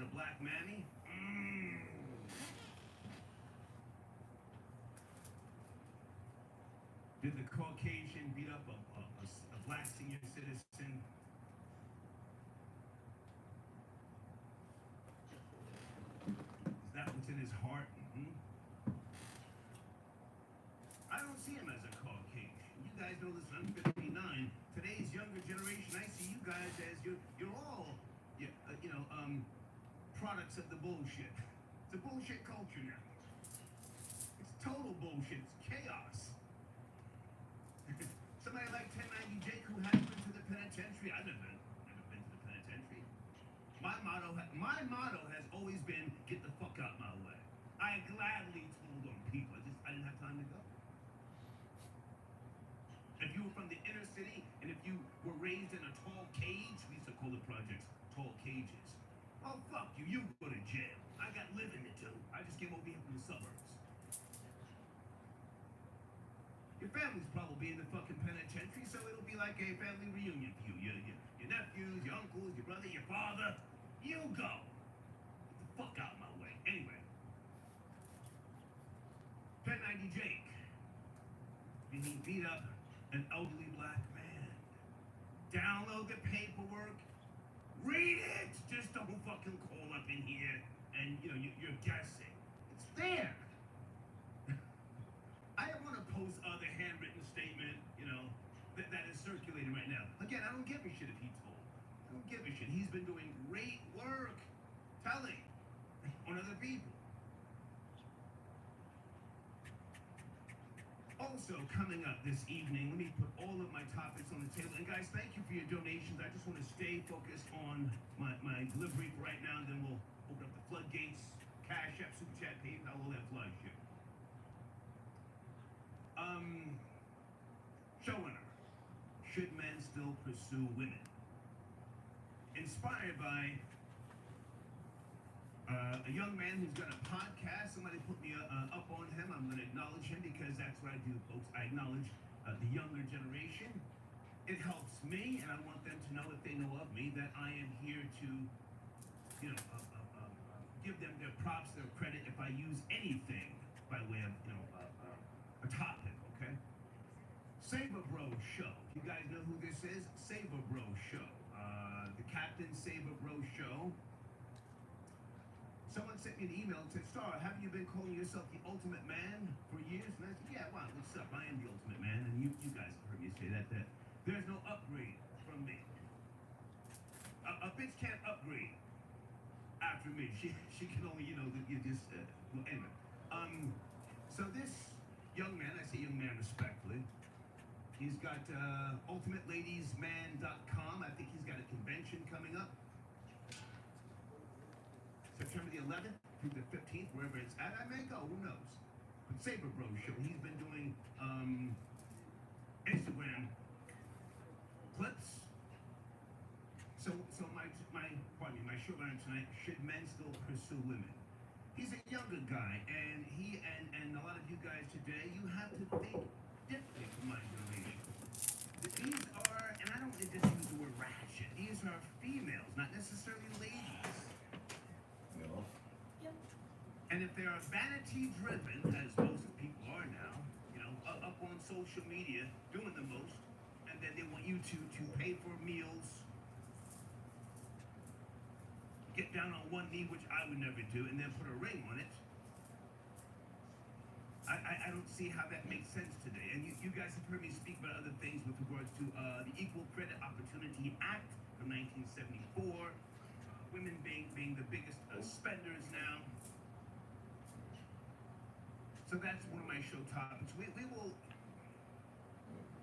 a black mammy? Did the Caucasian beat up a black senior citizen? Is that what's in his heart? I don't see him as a Caucasian. You guys know this. I'm 59. Today's younger generation, I see you guys as you're all, products of the bullshit. It's a bullshit culture now. It's total bullshit. It's chaos. Somebody like 1090 Jake who has been to the penitentiary. I've never been to the penitentiary. My motto has always been, get the fuck out my way. I gladly told on people. I didn't have time to go. If you were from the inner city and if you were raised in a tall cage, we used to call the projects tall cages. Oh, fuck you. You go to jail. I got living to do. I just came over here from the suburbs. Your family's probably in the fucking penitentiary, so it'll be like a family reunion for you. Your nephews, your uncles, your brother, your father. You go. Get the fuck out of my way. Anyway. 1090 Jake. And he beat up an elderly black man. Download the paperwork. Read it. Just don't fucking call up in here and, you're guessing. It's there. I want to post the handwritten statement, that is circulating right now. Again, I don't give a shit if he told. I don't give a shit. He's been doing great work telling on other people. Also, coming up this evening, let me put all of my topics on the table. And guys, thank you for your donations. I just want to stay focused on my delivery for right now, and then we'll open up the floodgates, Cash App, Super Chat, PayPal, all that fly shit. Showrunner. Should men still pursue women? Inspired by a young man who's got a podcast. Somebody put me up on him. I'm going to acknowledge him because that's what I do, folks. I acknowledge the younger generation. It helps me, and I want them to know, if they know of me, that I am here to, give them their props, their credit if I use anything by way of, a topic, okay? Saber Bro Show. You guys know who this is? Saber Bro Show. The Captain Saber Bro Show. Someone sent me an email and said, Star, haven't you been calling yourself the ultimate man for years? And I said, yeah, wow, what's up? I am the ultimate man. And you guys have heard me say that there's no upgrade from me. A bitch can't upgrade after me. She can only, well, anyway. So this young man, I say young man respectfully, he's got ultimateladiesman.com. I think he's got a convention coming up. September the 11th through the 15th, wherever it's at, I may go, who knows? But Saber Bro Show, he's been doing Instagram clips. So my showrunner tonight, should men still pursue women? He's a younger guy, and he and a lot of you guys today, you have to think differently from my generation. These are, and I don't just use the word ratchet, these are females, not necessarily ladies. And if they are vanity driven, as most people are now, up on social media, doing the most, and then they want you to pay for meals, get down on one knee, which I would never do, and then put a ring on it. I don't see how that makes sense today. And you guys have heard me speak about other things with regards to the Equal Credit Opportunity Act from 1974, women being the biggest spenders now. So that's one of my show topics. We will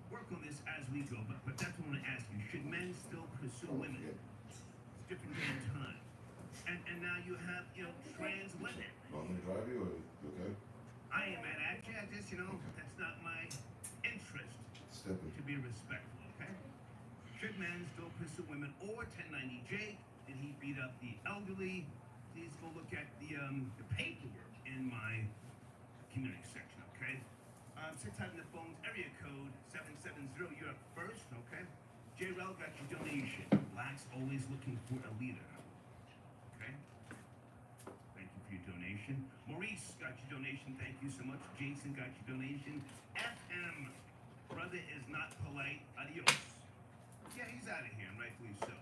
work on this as we go, but that's what I want to ask you. Should men still pursue women? It's different day and time. And now you have, trans women. Want me to drive you or okay? I am actually, that's not my interest to be respectful, okay? Should men still pursue women? Or 1090 Jake, did he beat up the elderly? Please go look at the paperwork in my community section, okay? Sit tight on the phones, area code 770, you're up first, okay? J-Rel got your donation. Blacks always looking for a leader, okay? donation. Maurice got your donation. Thank you so much. Jason got your donation. FM, brother is not polite. Adios. Yeah, he's out of here, and rightfully so.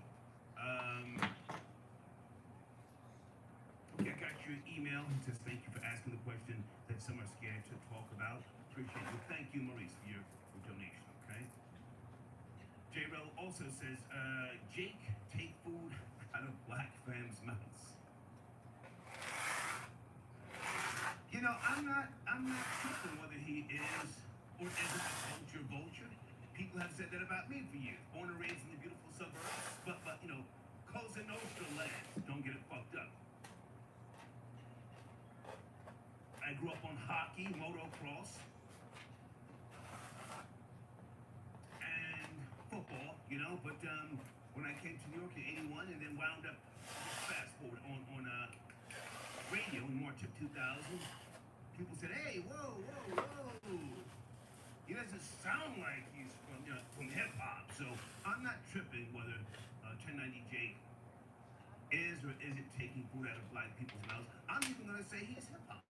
Okay, I got your email. It says thank you for asking the question that some are scared to talk about. Appreciate you. Thank you, Maurice, for your donation, okay? J-Rel also says, Jake, take food out of black fams' mouths. You know, I'm not tripping whether he is or isn't a vulture. People have said that about me for years. Born and raised in the beautiful suburbs, but you know, Cosa Nostra lands. Don't get it fucked up. I grew up on hockey, motocross, and football, you know, but when I came to New York in '81 and then wound up, fast forward, on radio in March of 2000, people said, hey, whoa, he doesn't sound like he's from hip-hop, so I'm not tripping whether 1090J is or isn't taking food out of black people's mouths. I'm even going to say he's hip-hop.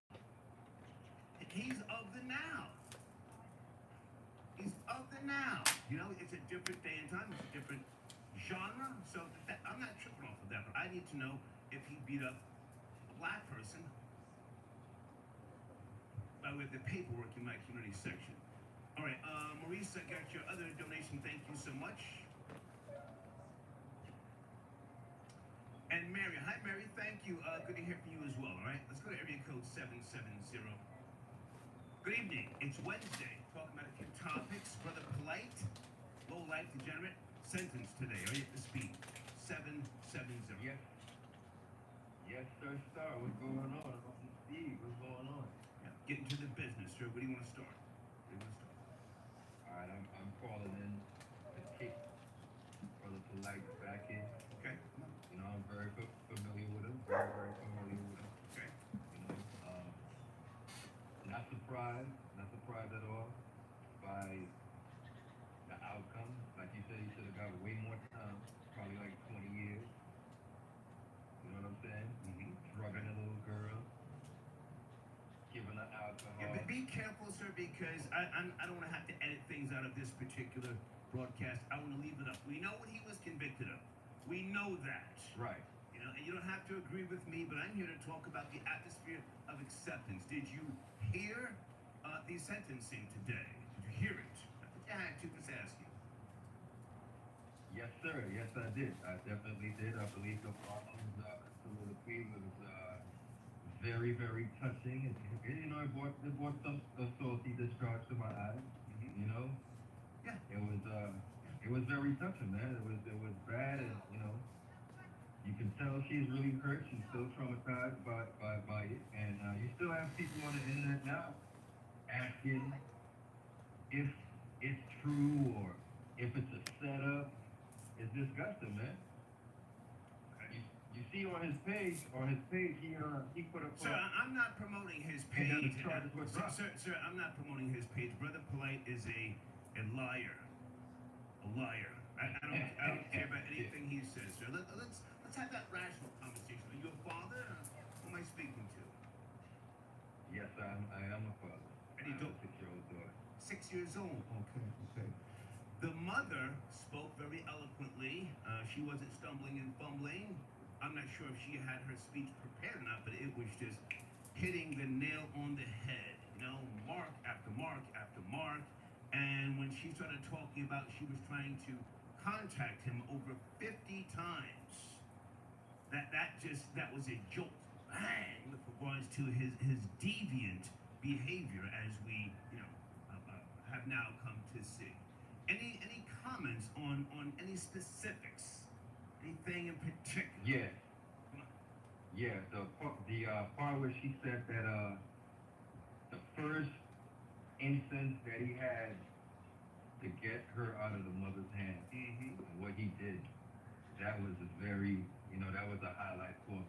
He's of the now. He's of the now. You know, it's a different day and time. It's a different genre. So I'm not tripping off of that. But I need to know if he beat up a black person by way of the paperwork in my community section. All right, Maurice, I got your other donation. Thank you so much. And Mary, hi Mary, thank you. Good to hear from you as well. All right, let's go to area code 770. Good evening. It's Wednesday. Talking about a few topics. Brother Polite, low life degenerate. Sentence today. Are you up to speed? 770. Yes. Yes, sir. What's going on? I'm up to speed. What's going on? Yeah. Getting to the business, sir. Where do you want to start? All right, I'm calling in to kick Brother Polite back in. Okay. You know, I'm very familiar with him. Very familiar with him. Okay. You know, not surprised at all by the outcome. Like you said, he should have got way more time, probably like 20 years. You know what I'm saying? Mm-hmm. Drugging a little girl, giving her alcohol. Yeah, but be careful, sir, because I don't want to have to edit things out of this particular broadcast. I want to leave it up. We know what he was convicted of. We know that. Right. You know, and you don't have to agree with me, but I'm here to talk about the atmosphere of acceptance. Did you hear the sentencing today? Did you hear it? I think I had to just ask you. Yes, sir. Yes, I did. I definitely did. I believe the soliloquy was very touching. And you know, it brought some salty discharge to my eyes. Mm-hmm. You know. Yeah. It was very touching, man. It was bad, and you know, you can tell she's really hurt. She's still traumatized by it, and you still have people on the internet now asking if it's true or if it's a setup. It's disgusting, man. You see on his page, he put up. Sir, I'm not promoting his page. And then the charges were dropped. Sir, I'm not promoting his page. Brother Polite is a liar. A liar. I don't care about anything he says, sir. Let's have that rational conversation. Are you a father? Who am I speaking to? Yes, I am a father. And you I have don't- a 6-year-old daughter. 6 years old. Okay. The mother spoke very eloquently. She wasn't stumbling and fumbling. I'm not sure if she had her speech prepared or not, but it was just hitting the nail on the head. You know, mark after mark after mark. And when she started talking about she was trying to contact him over 50 times, that was a jolt. Bang! With regards to his deviant behavior, as we have now come to see. Any comments on any specifics? Anything in particular? Yeah. Yeah, the part where she said that the first instance that he had to get her out of the mother's hand, Mm-hmm. and what he did, that was a very, that was a highlight for me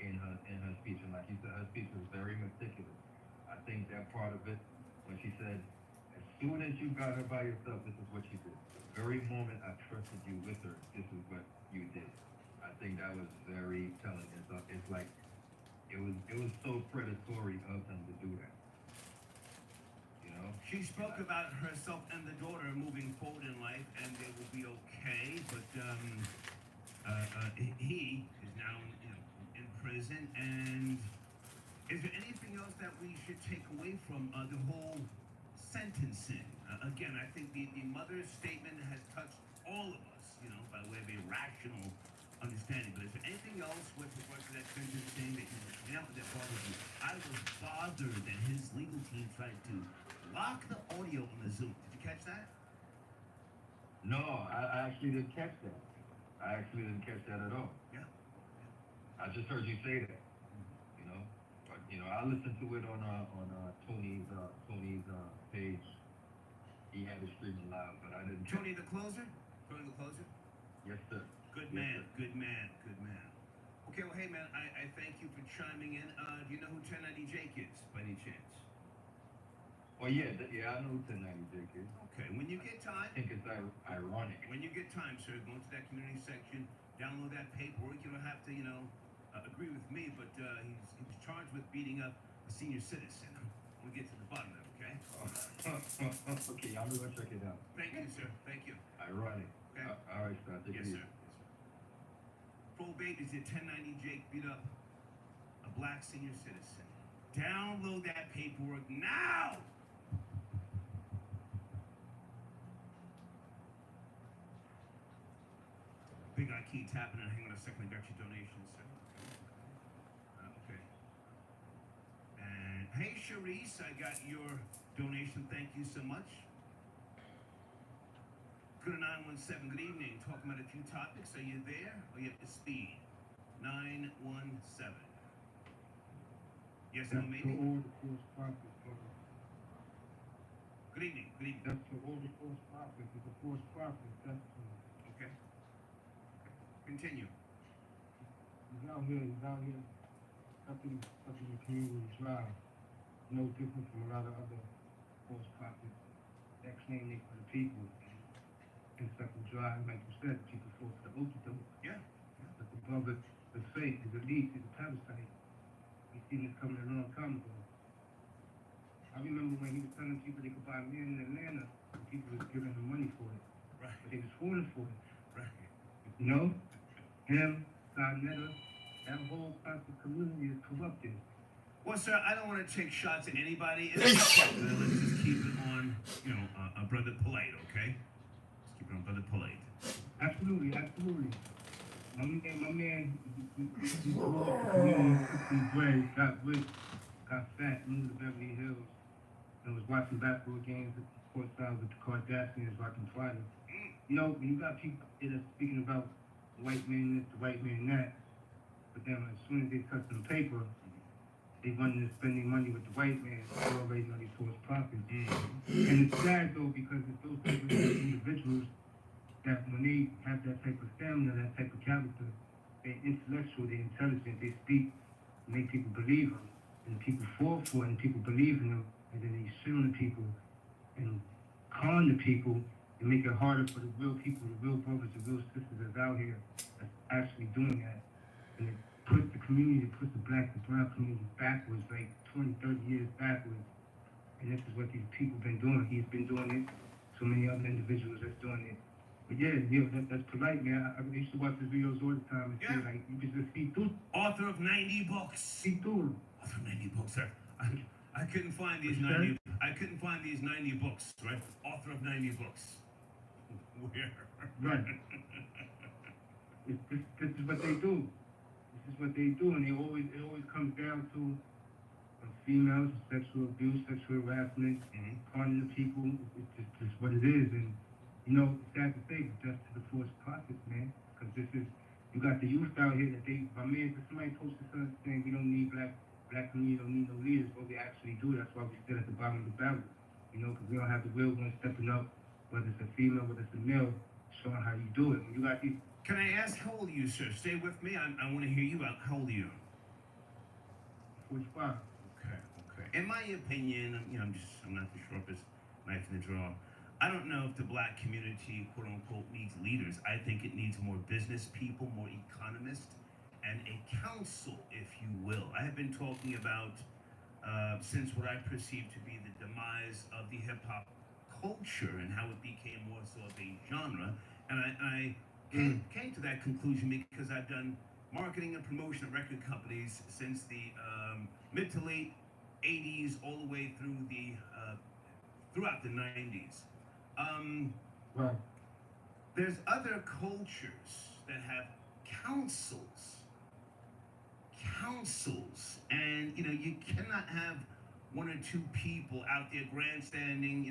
in her speech. And like you said, her speech was very meticulous. I think that part of it, when she said, as soon as you got her by yourself, this is what you did. The very moment I trusted you with her, this is what you did. I think that was very telling. It's like it was so predatory of him to do that. You know. She spoke about herself and the daughter moving forward in life, and they will be okay. But he is now, in prison. And is there anything else that we should take away from the whole sentencing? Again, I think the mother's statement has touched all of us, by way of a rational understanding. But is there anything else with regard to that sentencing that that bothered you? I was bothered that his legal team tried to lock the audio on the Zoom. Did you catch that? No, I actually didn't catch that. I actually didn't catch that at all. Yeah. I just heard you say that. You know, but I listened to it on Tony's page. He had it streaming live, but I didn't. Tony the closer. Tony the closer. Yes, sir. Good Yes, man. sir. Good man. Good man. Okay, well, hey man, I thank you for chiming in. Do you know who 1090 Jake is, by any chance? Well, yeah, I know who 1090 Jake is. Okay, when you get time, I think it's ironic. when you get time, sir, go into that community section, download that paperwork. You don't have to, agree with me, but he was charged with beating up a senior citizen. We'll get to the bottom of it, okay? Okay, I'm gonna check it out. Thank you, sir. Thank you. Ironic. Okay. All right, sir. Take Yes, it sir. easy. Full babies at 1090 Jake beat up a black senior citizen. Download that paperwork now! Big Eye Key tapping and hang on a second. I got your donation, sir. Okay. And hey, Charisse, I got your donation. Thank you so much. Go to 917. Good evening. Talking about a few topics. Are you there? Or you have to speed? 917. Yes, no, That's maybe. to all the false prophets, brother. Good evening. Good evening. That's to all the false prophets. It's a false prophet. That's Okay. Continue. he's out here helping the community drive. No different from a lot of other false prophets that claim they for the people. And stuff and drive, like you said, people fall to the ultimate. Yeah. But the brother, the faith, is elite, is a parasite. We've seen this coming a long time ago. I remember when he was telling people they could buy land in Atlanta, and people was giving him money for it. Right. But they was falling for it. Right. You know? Him, Sarnetta, that whole class of community is corrupted. Well, sir, I don't want to take shots at anybody. Let's just keep it on, brother polite, okay? Let's keep it on brother polite. Absolutely, absolutely. My man, he grew up in the community, took some bread, got rich, got fat, moved to Beverly Hills, and was watching basketball games at the courtside with the Kardashians rocking Friday. You know, when you got people that are speaking about the white man this, the white man that, but then as soon as they touch some paper, they running and spending money with the white man. They already know these false prophets. And it's sad though because it's those type of individuals that when they have that type of stamina, that type of character, they're intellectual, they're intelligent, they speak, make people believe them, and people fall for it, and people believe in them, and then they shit on the people and con the people and make it harder for the real people, the real brothers, the real sisters that's out here that's actually doing that. And it puts the community, it puts the black and brown community backwards, like 20, 30 years backwards. And this is what these people been doing. He's been doing it. So many other individuals that's doing it. But yeah, that's polite, man. I used to watch his videos all the time and say, like, you can just see through. Author of 90 books. See through them. Author of 90 books, sir. I couldn't find these 90. I couldn't find these 90 books, right? Author of 90 books. Where? Right. This is what they do. This is what they do, and it always comes down to females, sexual abuse, sexual harassment, harming the people. It's just what it is, and you know, it's sad to say, but that's to the false prophets, man. Because you got the youth out here that somebody posted something saying we don't need black community, don't need no leaders, but we actually do. That's why we're still at the bottom of the barrel, you know, because we don't have the real ones stepping up, whether it's a female, whether it's a male, showing how you do it. When you got these. Can I ask how old are you, sir? Stay with me. I want to hear you out. How old are you? 45. Okay. In my opinion, I'm not the sharpest knife in the drawer. I don't know if the black community, quote unquote, needs leaders. I think it needs more business people, more economists, and a council, if you will. I have been talking about since what I perceive to be the demise of the hip hop culture and how it became more so of a genre. And I came to that conclusion because I've done marketing and promotion at record companies since the mid to late 80s all the way through the throughout the 90s. Right. There's other cultures that have councils, and you cannot have one or two people out there grandstanding,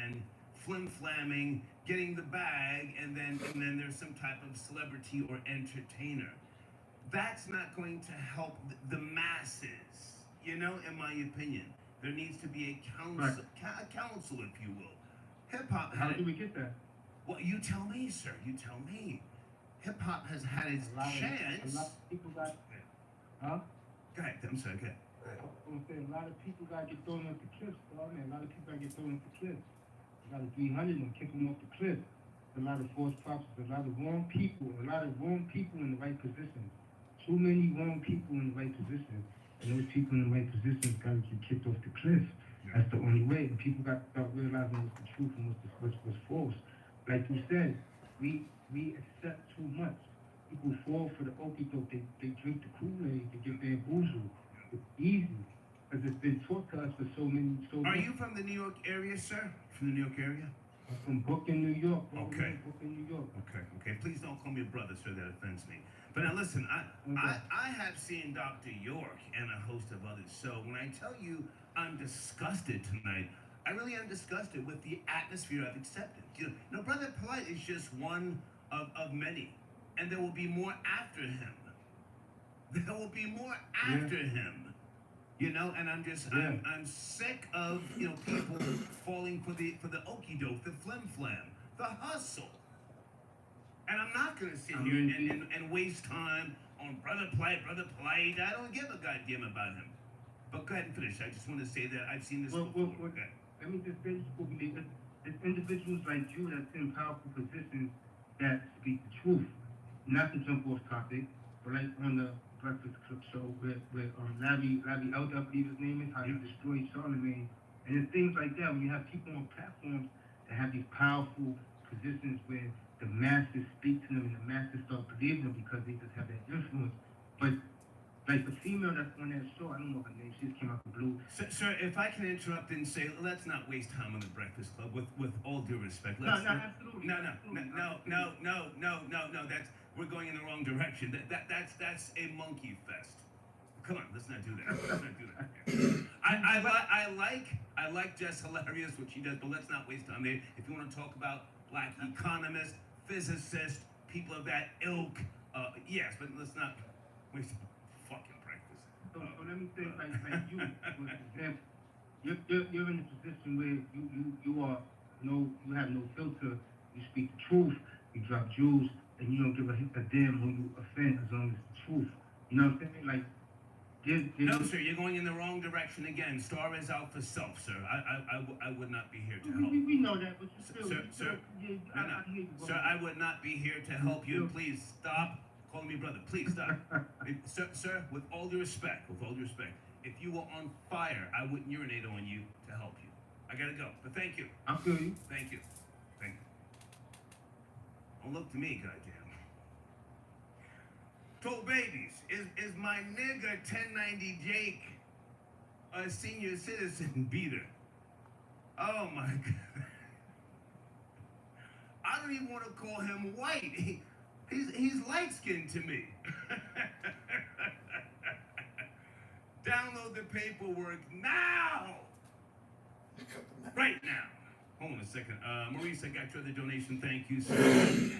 and flim flamming, getting the bag, and then there's some type of celebrity or entertainer. That's not going to help the masses, in my opinion. There needs to be a council, a council, if you will. Hip hop How had do we get that? well, you tell me, sir. You tell me. Hip hop has had its A lot chance. of people got, huh? Go ahead. I'm sorry. Go ahead. I'm gonna say a lot of people gotta get thrown off the cliff, dog, man. A lot of people gotta get thrown off the cliff. You got a 300 and kick them off the cliff. A lot of false prophets, a lot of wrong people in the right positions. Too many wrong people in the right positions. And those people in the right positions gotta get kicked off the cliff. That's the only way. And people got to start realizing what's the truth and what's false. Like you said, we accept too much. People fall for the okie doke. They drink the Kool-Aid. They get bamboozled. It's easy because it's been taught to us for so Are long. you from the New York area, sir? From the New York area? I'm from Brooklyn, New York. Bro. Okay. Brooklyn, New York. Okay. Please don't call me a brother, sir. That offends me. But now listen, I have seen Dr. York and a host of others. So when I tell you I'm disgusted tonight, I really am disgusted with the atmosphere of acceptance. Brother Polite is just one of many, and there will be more after him. There will be more after him. And I'm sick of people falling for the okie doke, the flim flam, the hustle. And I'm not gonna sit here and waste time on Brother Polite. I don't give a goddamn about him. But go ahead and finish. I just want to say that I've seen this before. Let me just say this. It's individuals like you that's in powerful positions that speak the truth. Not to jump off topic, but like on the Breakfast Club show where Larry Elder, I believe his name is, how he destroyed Charlemagne. And it's things like that when you have people on platforms that have these powerful positions where the masses speak to them and the masses start believing them because they just have that influence. But like the female that's on that show, I don't know her name, she just came out the blue. Sir, if I can interrupt and say, let's not waste time on the Breakfast Club. With all due respect, Absolutely. No. That's we're going in the wrong direction. That's a monkey fest. Come on, let's not do that. I like Jess Hilarious, what she does, but let's not waste time there. If you want to talk about black economists, physicists, people of that ilk, yes, but let's not waste fucking breakfast. So let me say, like you, for example, you're in a position where you have no filter. You speak the truth. You drop jewels, and you don't give a damn who you offend as long as it's the truth. You know what I'm saying? Like, no, sir, you're going in the wrong direction again. Star is out for self, sir. I would not be here to help. We know that, but you still, sir, sir, I would not be here to help you. Please stop calling me brother. Please stop. Sir, with all due respect, if you were on fire, I wouldn't urinate on you to help you. I gotta go, but thank you. I feel you. Thank you. Don't look to me, goddamn. Told babies, is my nigga 1090 Jake a senior citizen beater? Oh my God. I don't even want to call him white. He's light-skinned to me. Download the paperwork now! Right now. Hold on a second. Maurice, I got your other donation. Thank you, sir. Okay.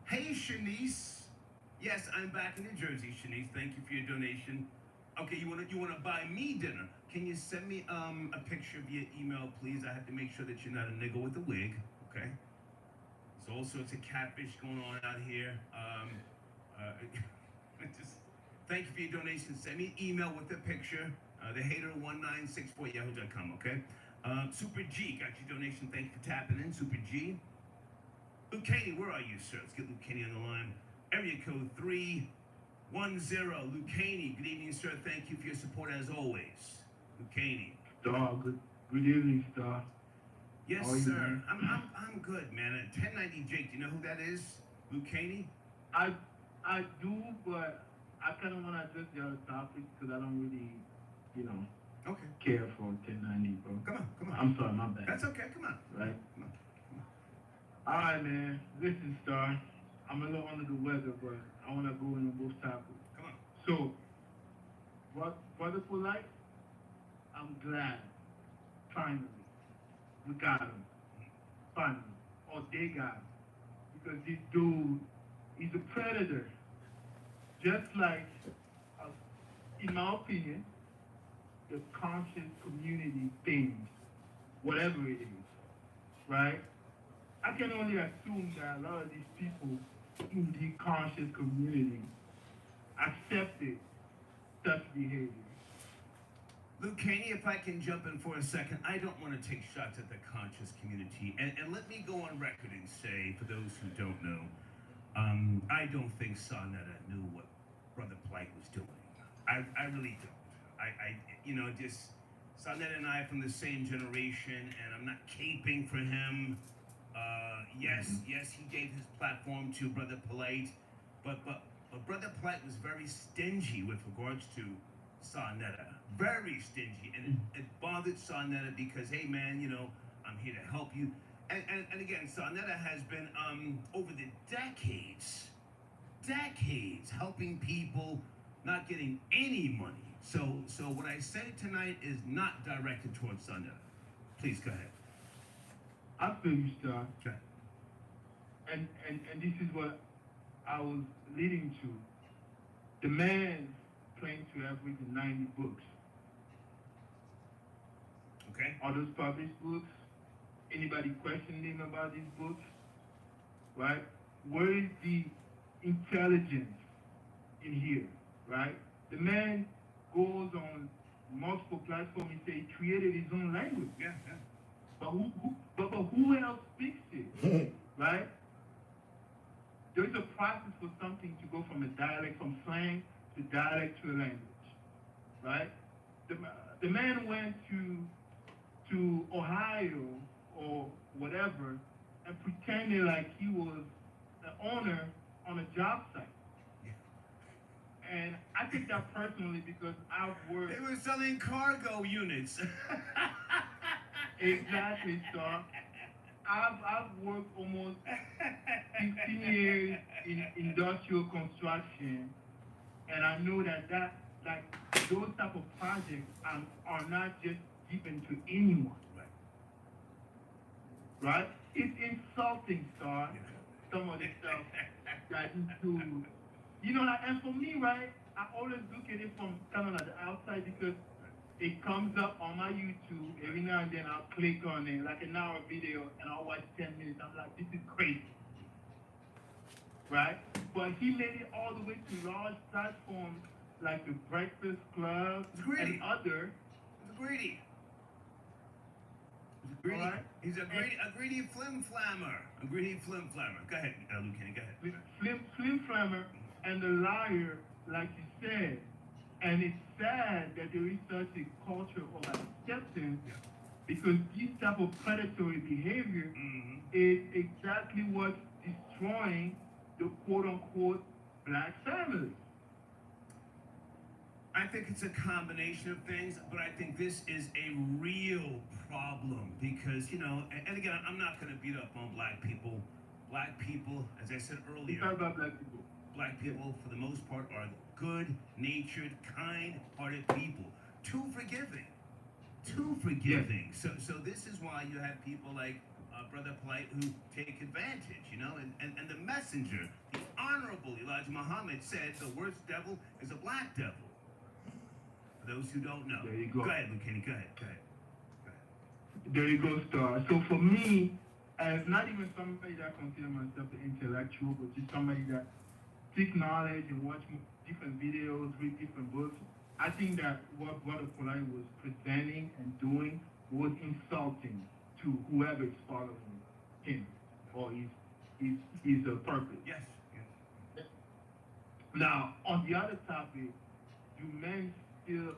Hey, Shanice. Yes, I'm back in New Jersey, Shanice. Thank you for your donation. Okay, you wanna buy me dinner? Can you send me a picture via email, please? I have to make sure that you're not a nigga with a wig. Okay. There's all sorts of catfish going on out here. Just thank you for your donation. Send me an email with the picture. thehater1964yahoo.com. Okay. Super G got your donation. Thank you for tapping in, Super G. Luke Caney, where are you, sir? Let's get Luke Caney on the line. Area code 310. Luke Caney, good evening, sir. Thank you for your support as always. Luke Caney. Star, good evening, Star. Yes, How are you, sir. man? I'm good, man. 1090 Jake, do you know who that is? Luke Caney? I do, but I kind of want to address the other topic because I don't really, Okay. care for 1090, bro. Come on. I'm sorry, my bad. That's okay. Come on. Right? Come on. All right, man. Listen, Star. I'm a little under the weather, but I want to go into both topics. Come on. So, Brother Polite, I'm glad. Finally, we got him. Finally. Or they got him. Because this dude, he's a predator. Just like, in my opinion, the conscious community things, whatever it is, right? I can only assume that a lot of these people in the conscious community accepted such behavior. Luke Caney, if I can jump in for a second, I don't want to take shots at the conscious community. And let me go on record and say, for those who don't know, I don't think Sonetta knew what Brother Polite was doing. I really don't. Just Sonetta and I are from the same generation, and I'm not caping for him. Yes, he gave his platform to Brother Polite, but Brother Polite was very stingy with regards to Sonetta. Very stingy, and it bothered Sonetta because, hey man, I'm here to help you. And again, Sonetta has been over the decades helping people not getting any money. So what I say tonight is not directed towards Sonetta. Please go ahead. I feel you, Star. Okay. And this is what I was leading to. The man claimed to have written 90 books. Okay. Are those published books? Anybody questioning about these books? Right? Where is the intelligence in here? Right? The man goes on multiple platforms and say he created his own language. Yeah. But who else speaks it? Right? There's a process for something to go from a dialect, from slang to dialect to a language. Right? The man went to Ohio or whatever and pretended like he was the owner on a job site. And I take that personally because I've worked... They were selling cargo units. Exactly, Star. I've worked almost 15 years in industrial construction, and I know that those type of projects are not just given to anyone. Right? It's insulting, Star. Some of the stuff that you do. And for me, right, I always look at it from kind of like the outside because it comes up on my YouTube. Every now and then I'll click on it, like an hour video, and I'll watch 10 minutes. I'm like, this is crazy. Right? But he made it all the way to large platforms like the Breakfast Club and other. He's greedy. Right? He's a greedy flim-flammer. A greedy flim-flammer. Go ahead, Luke Caney, go ahead. Flim-flammer and the liar, like you said. And it's sad that there is such a culture of acceptance because this type of predatory behavior is exactly what's destroying the quote-unquote black family. I think it's a combination of things, but I think this is a real problem because, and again, I'm not going to beat up on black people. Black people, as I said earlier, About black people. Black people, for the most part, are good-natured, kind-hearted people. Too forgiving. So this is why you have people like Brother Polite who take advantage, and the messenger, the Honorable Elijah Muhammad said the worst devil is a black devil. For those who don't know. There you go. Go ahead, Luke Caney, go ahead. There you go, Star. So for me, as not even somebody that consider myself an intellectual, but just somebody that seek knowledge and watch different videos, read different books, I think that what Brother Polite was presenting and doing was insulting to whoever is following him or his is a purpose. Yes. Now, on the other topic, do men should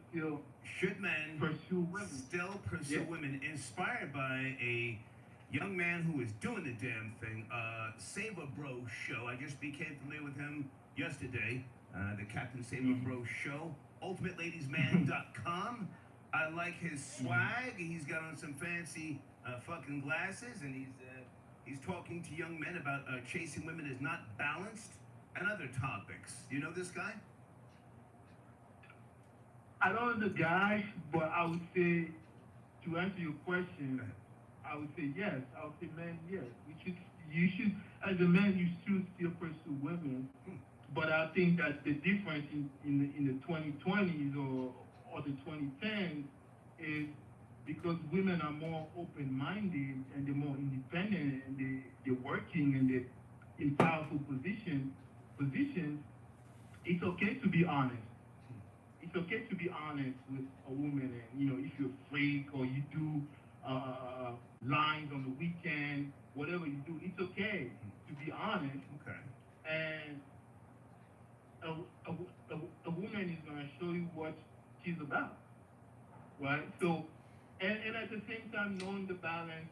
still Should men pursue women? still pursue Yeah. women? Inspired by a young man who is doing the damn thing, Saber Bro Show. I just became familiar with him yesterday. The Captain Saber Bro Show. UltimateLadiesMan.com. I like his swag. He's got on some fancy fucking glasses, and he's talking to young men about chasing women is not balanced and other topics. You know this guy? I don't know the guy, but I would say, to answer your question, I would say yes. I would say, man, yes. You should, as a man, you should still pursue women. But I think that the difference in the 2020s or the 2010s is because women are more open-minded and they're more independent and they're working and they're in powerful positions. It's okay to be honest. It's okay to be honest with a woman, and if you're a freak or you do lines on the weekend, whatever you do, it's okay to be honest. Okay. And a woman is going to show you what she's about, right? So, and at the same time, knowing the balance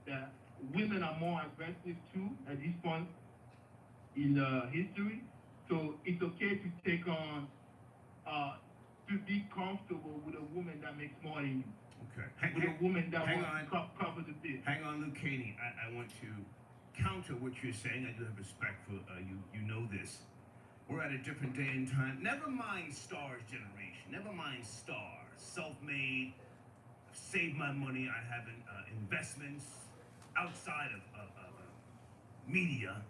that women are more aggressive too at this point in history. So it's okay to take on, to be comfortable with a woman that makes more than you. Okay. With a woman that hang wants to cover the bit. Hang on, Luke Caney. I want to counter what you're saying. I do have respect for you. You know this. We're at a different day and time. Never mind Star's generation. Never mind Star. Self-made. I've saved my money. I have investments outside of media.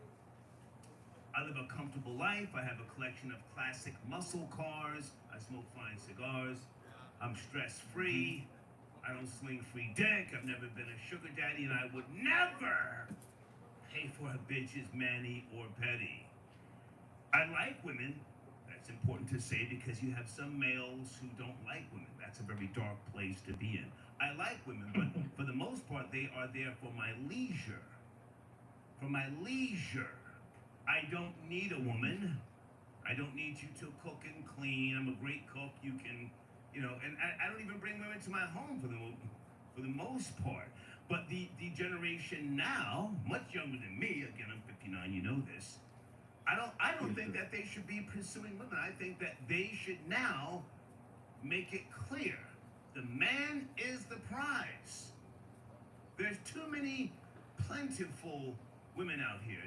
I live a comfortable life. I have a collection of classic muscle cars. I smoke fine cigars. I'm stress-free. I don't sling free dick. I've never been a sugar daddy, and I would never pay for a bitch's mani or petty. I like women. That's important to say because you have some males who don't like women. That's a very dark place to be in. I like women, but for the most part, they are there for my leisure. For my leisure. I don't need a woman. I don't need you to cook and clean. I'm a great cook. You can, and I don't even bring women to my home for the most part. But the generation now, much younger than me, again, I'm 59, you know this. I don't think that they should be pursuing women. I think that they should now make it clear the man is the prize. There's too many plentiful women out here.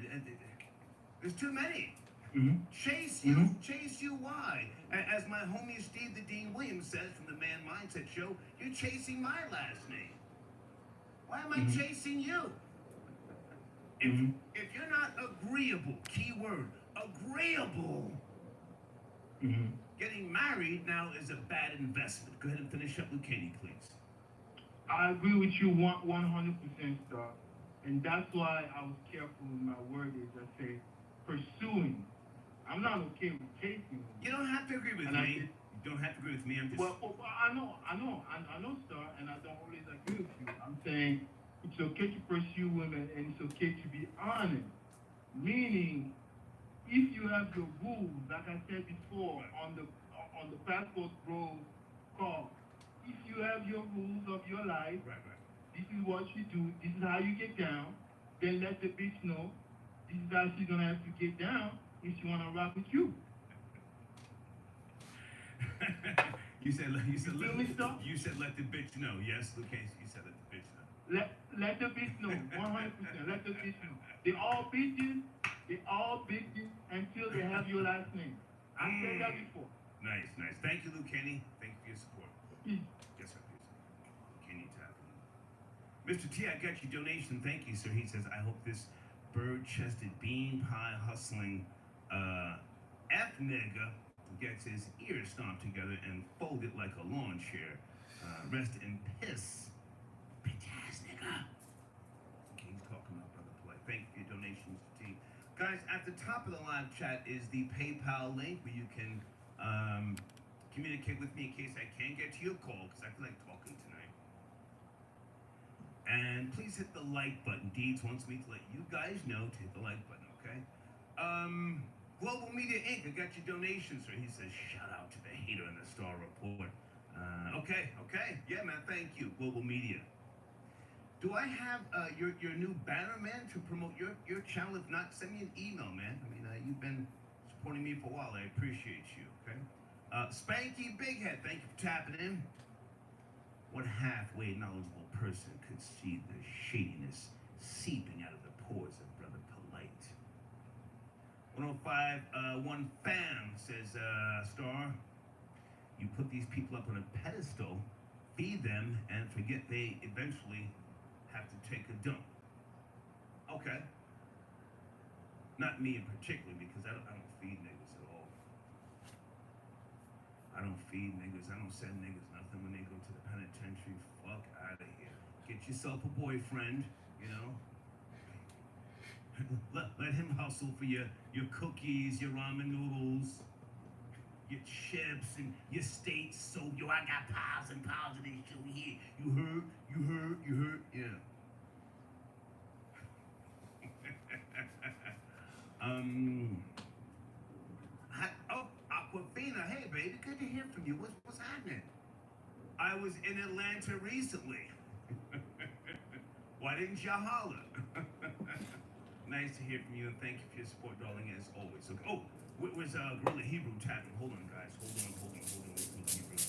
There's too many. Mm-hmm. Chase you. Why? As my homie Steve the Dean Williams says from the Man Mindset Show, you're chasing my last name. Why am I chasing you? If you're not agreeable, key word, agreeable, getting married now is a bad investment. Go ahead and finish up with Katie, please. I agree with you 100%, Star. And that's why I was careful with my wordage. I say pursuing. I'm not okay with chasing. You don't have to agree with me. You don't have to agree with me. I'm just. Well, I know, Star, and I don't always agree with you. I'm saying it's okay to pursue women, and it's okay to be honest. Meaning, if you have your rules, like I said before, on the Passport Bros call, if you have your rules of your life, Right. this is what you do, this is how you get down, then let the bitch know this is how she's gonna have to get down if she wanna rock with you. You said feel me, Star? You said let the bitch know. Yes, okay. You said let the bitch know. Let the bitch know, 100%. Let the bitch know. They all bitches until they have your last name. I said that before. Nice. Thank you, Luke Kenny. Thank you for your support. Peace. Yes, sir, please. Kenny Tappin. Mr. T, I got your donation. Thank you, sir. He says, I hope this bird-chested bean pie hustling F-nigga gets his ears stomped together and folded like a lawn chair. Rest in piss. Bitch-ass nigga. Okay, he's talking about Brother Play. Thank you for your donations, T. Guys, at the top of the live chat is the PayPal link where you can communicate with me in case I can't get to your call because I feel like talking tonight. And please hit the like button. Deeds wants me to let you guys know to hit the like button, okay? Global Media Inc., I got your donations, sir. He says, shout out to the hater in the Star Report. Okay. Yeah, man, thank you, Global Media. Do I have your new banner, man, to promote your channel? If not, send me an email, man. I mean, you've been supporting me for a while. I appreciate you, okay? Spanky Bighead, thank you for tapping in. What halfway knowledgeable person could see the shadiness seeping out of the pores of Brother Polite? 1051 Fam says, Star, you put these people up on a pedestal, feed them, and forget they eventually have to take a dump. Okay. Not me in particular, because I don't feed niggas at all. I don't feed niggas. I don't send niggas nothing when they go to the penitentiary. Fuck out of here. Get yourself a boyfriend, you know. let him hustle for your cookies, your ramen noodles, your chips, and your steak. So, I got piles and piles of this shit here. You heard? Yeah. Aquafina, hey baby, good to hear from you. What's happening? I was in Atlanta recently. Why didn't you holler? Nice to hear from you, and thank you for your support, darling, as always. Okay. Where's Gorilla Hebrew tapping? Hold on, guys. Hold on. Where's Gorilla Hebrew?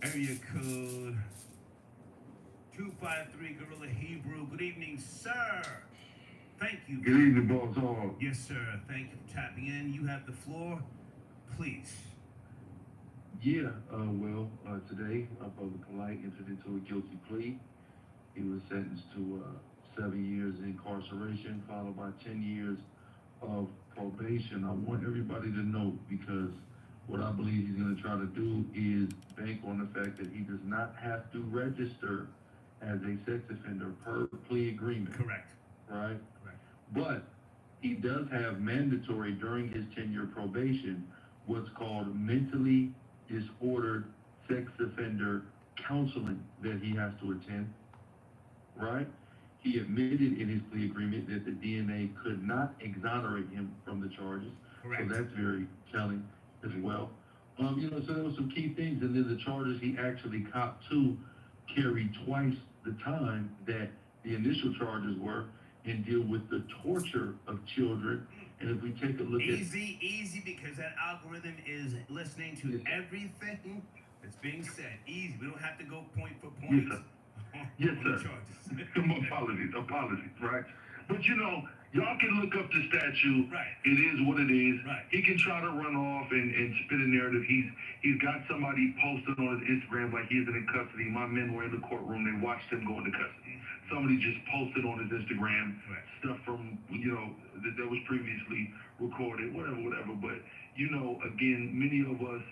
Area code 253 Gorilla Hebrew. Good evening, sir. Thank you. Good evening, boss hog. Yes, sir. Thank you for tapping in. You have the floor. Please. Yeah, today, Brother Polite entered into a guilty plea. He was sentenced to 7 years incarceration, followed by 10 years of probation. I want everybody to know, because what I believe he's going to try to do is bank on the fact that he does not have to register as a sex offender per plea agreement. Correct. Right? Correct. But he does have mandatory during his 10-year probation what's called mentally disordered sex offender counseling that he has to attend. Right? He admitted in his plea agreement that the DNA could not exonerate him from the charges. Correct. So that's very telling as well. So there were some key things, and then the charges he actually copped to carry twice the time that the initial charges were, and deal with the torture of children. And if we take a look Easy, because that algorithm is listening to everything that's being said. Easy. We don't have to go point for point. Yes, sir. Yes, sir. Apologies, right? But y'all can look up the statute. Right. It is what it is. Right. He can try to run off and spin a narrative. He's got somebody posted on his Instagram like he's in custody. My men were in the courtroom. They watched him go into custody. Somebody just posted on his Instagram stuff from, that was previously recorded, whatever. But, again, many of us,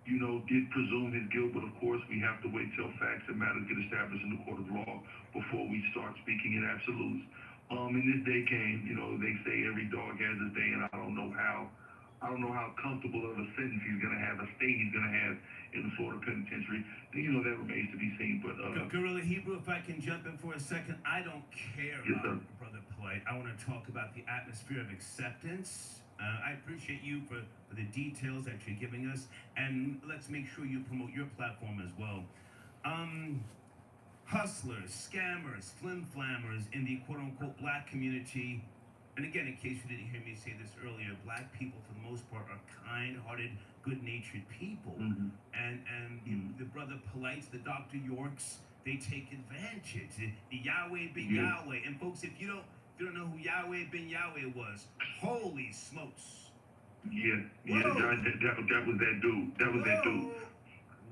did presume his guilt, but of course we have to wait till facts and matters get established in the court of law before we start speaking in absolutes. And this day came, they say every dog has his day, and I don't know how comfortable of a sentence he's gonna have, a stay he's gonna have in the Florida penitentiary. That remains to be seen. But Gorilla Hebrew, if I can jump in for a second, I don't care about Brother Polite. I want to talk about the atmosphere of acceptance. I appreciate you for the details that you're giving us, and let's make sure you promote your platform as well. Hustlers, scammers, flim-flammers in the quote-unquote black community, and again, in case you didn't hear me say this earlier, black people for the most part are kind-hearted, good-natured people. Mm-hmm. And the Brother Polites, the Dr. Yorks, they take advantage. The Yahweh ben Yahweh. And folks, if you don't know who Yahweh ben Yahweh was, holy smokes. Yeah, that was that dude. That dude.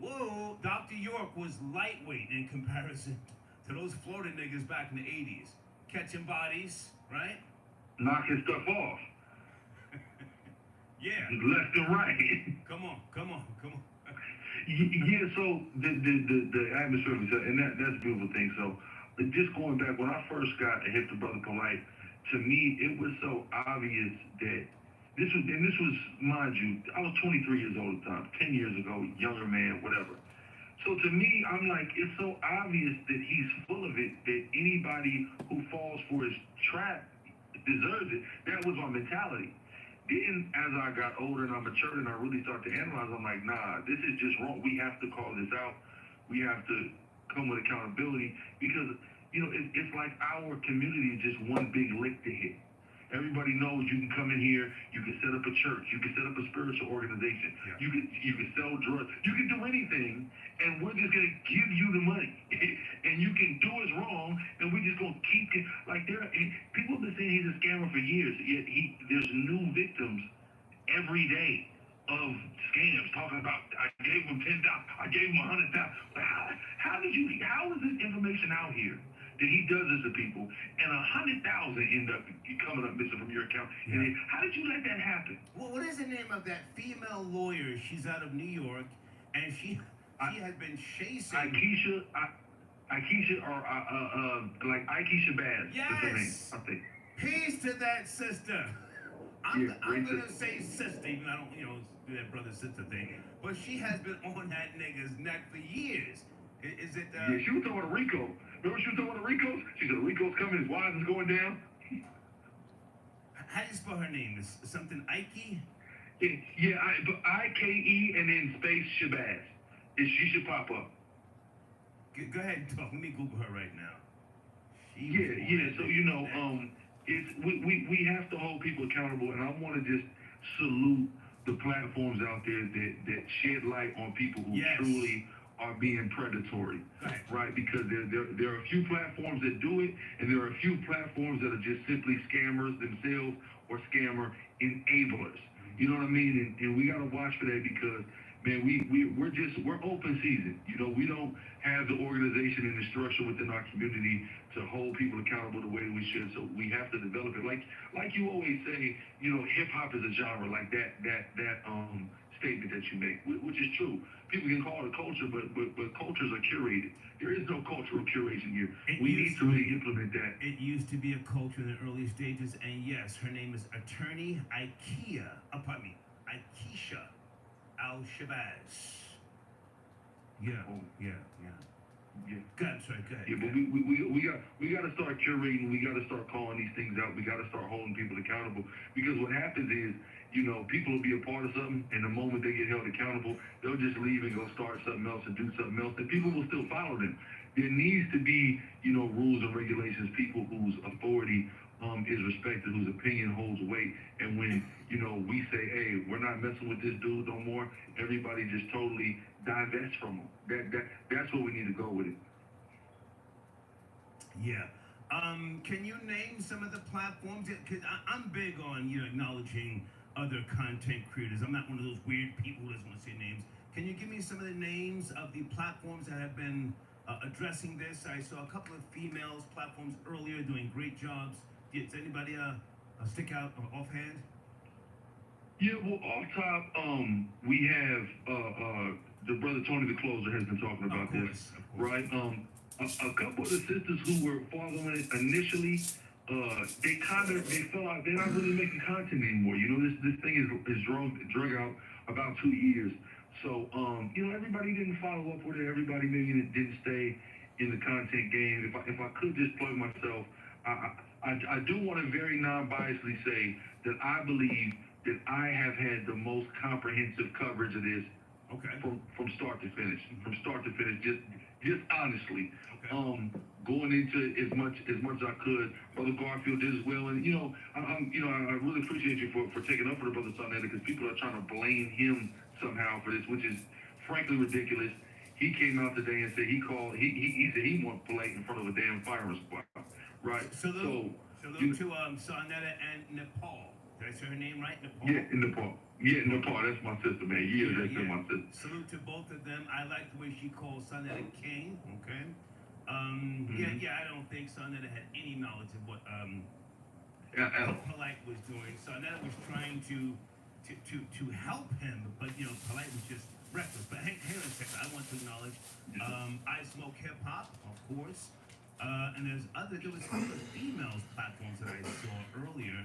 Whoa, Dr. York was lightweight in comparison to those Florida niggas back in the 80s. Catching bodies, right? Knocking stuff off. Yeah. Left and right. Come on. Yeah, so the atmosphere, and that's a beautiful thing. So just going back, when I first got a hit to Brother Polite, to me, it was so obvious that this was, mind you, I was 23 years old at the time, 10 years ago, younger man, whatever. So to me, I'm like, it's so obvious that he's full of it that anybody who falls for his trap deserves it. That was my mentality. Then, as I got older and I matured and I really started to analyze, I'm like, nah, this is just wrong. We have to call this out. We have to come with accountability because, it's like our community is just one big lick to hit. Everybody knows you can come in here, you can set up a church, you can set up a spiritual organization, Yeah. you can sell drugs, you can do anything, and we're just gonna give you the money, and you can do us wrong, and we're just gonna keep it like people have been saying he's a scammer for years, yet there's new victims every day of scams talking about I gave him 10,000, I gave him 100,000. How is this information out here? That he does this to people, and 100,000 end up coming up missing from your account. Yeah. And how did you let that happen? Well, what is the name of that female lawyer? She's out of New York, and she has been chasing. Akeisha, or like Akeisha Baz. Yes. That's her name, I think. Peace to that sister. I'm Yeah, going great to say sister, even though I don't, do that brother-sister thing. But she has been on that nigga's neck for years. Is it? Yeah, she was talking about Rico. Remember she was talking about Rico's? She said Rico's coming, his wives is going down. How do you spell her name? Is something Ike? Yeah, but IKE and then space Shabazz. She should pop up. Go ahead and talk. Let me Google her right now. Yeah. So it's we have to hold people accountable, and I want to just salute the platforms out there that shed light on people who Yes. truly are being predatory, right? Because there are a few platforms that do it, and there are a few platforms that are just simply scammers themselves or scammer enablers. You know what I mean? And we gotta watch for that because, man, we're open season. We don't have the organization and the structure within our community to hold people accountable the way we should. So we have to develop it. Like you always say, hip hop is a genre, like that statement that you make, which is true. People can call it a culture, but cultures are curated. There is no cultural curation here. We need to really implement that. It used to be a culture in the early stages, and yes, her name is Attorney Akeisha Al-Shabazz. Yeah. Go ahead, sorry, go ahead. Yeah, but we got to start curating. We got to start calling these things out. We got to start holding people accountable because what happens is, people will be a part of something, and the moment they get held accountable, they'll just leave and go start something else and do something else, and people will still follow them. There needs to be, rules and regulations, people whose authority is respected, whose opinion holds weight, and when, we say, hey, we're not messing with this dude no more, everybody just totally divests from him. That's where we need to go with it. Yeah. Can you name some of the platforms? Because I'm big on, acknowledging other content creators. I'm not one of those weird people who doesn't want to say names. Can you give me some of the names of the platforms that have been addressing this? I saw a couple of females platforms earlier doing great jobs. Does anybody stick out offhand? Yeah, well, off top, we have the brother Tony the Closer has been talking about this, right? A couple of the sisters who were following it initially, they felt like they're not really making content anymore. This thing is drug out about 2 years. So, everybody didn't follow up with it. Everybody maybe didn't stay in the content game. If I could just plug myself, I do want to very non-biasedly say that I believe that I have had the most comprehensive coverage of this. Okay. From start to finish. From start to finish, just honestly. Okay. Going into as much as I could. Brother Garfield did as well, and I really appreciate you for taking up for the brother Sonetta because people are trying to blame him somehow for this, which is frankly ridiculous. He came out today and said he said he won't play in front of a damn firing squad, right? Salute to Sonetta and Nepal. Did I say her name right? Nepal. Yeah, in Nepal. Yeah, Nepal. That's my sister, man. That's my sister. Salute to both of them. I like the way she calls Sonetta King. Okay. I don't think Sonetta had any knowledge of what Polite was doing. Sonetta was trying to help him, but Polite was just reckless. But hang on a second. I want to acknowledge I Smoke Hip Hop, of course. And there was other females platforms that I saw earlier.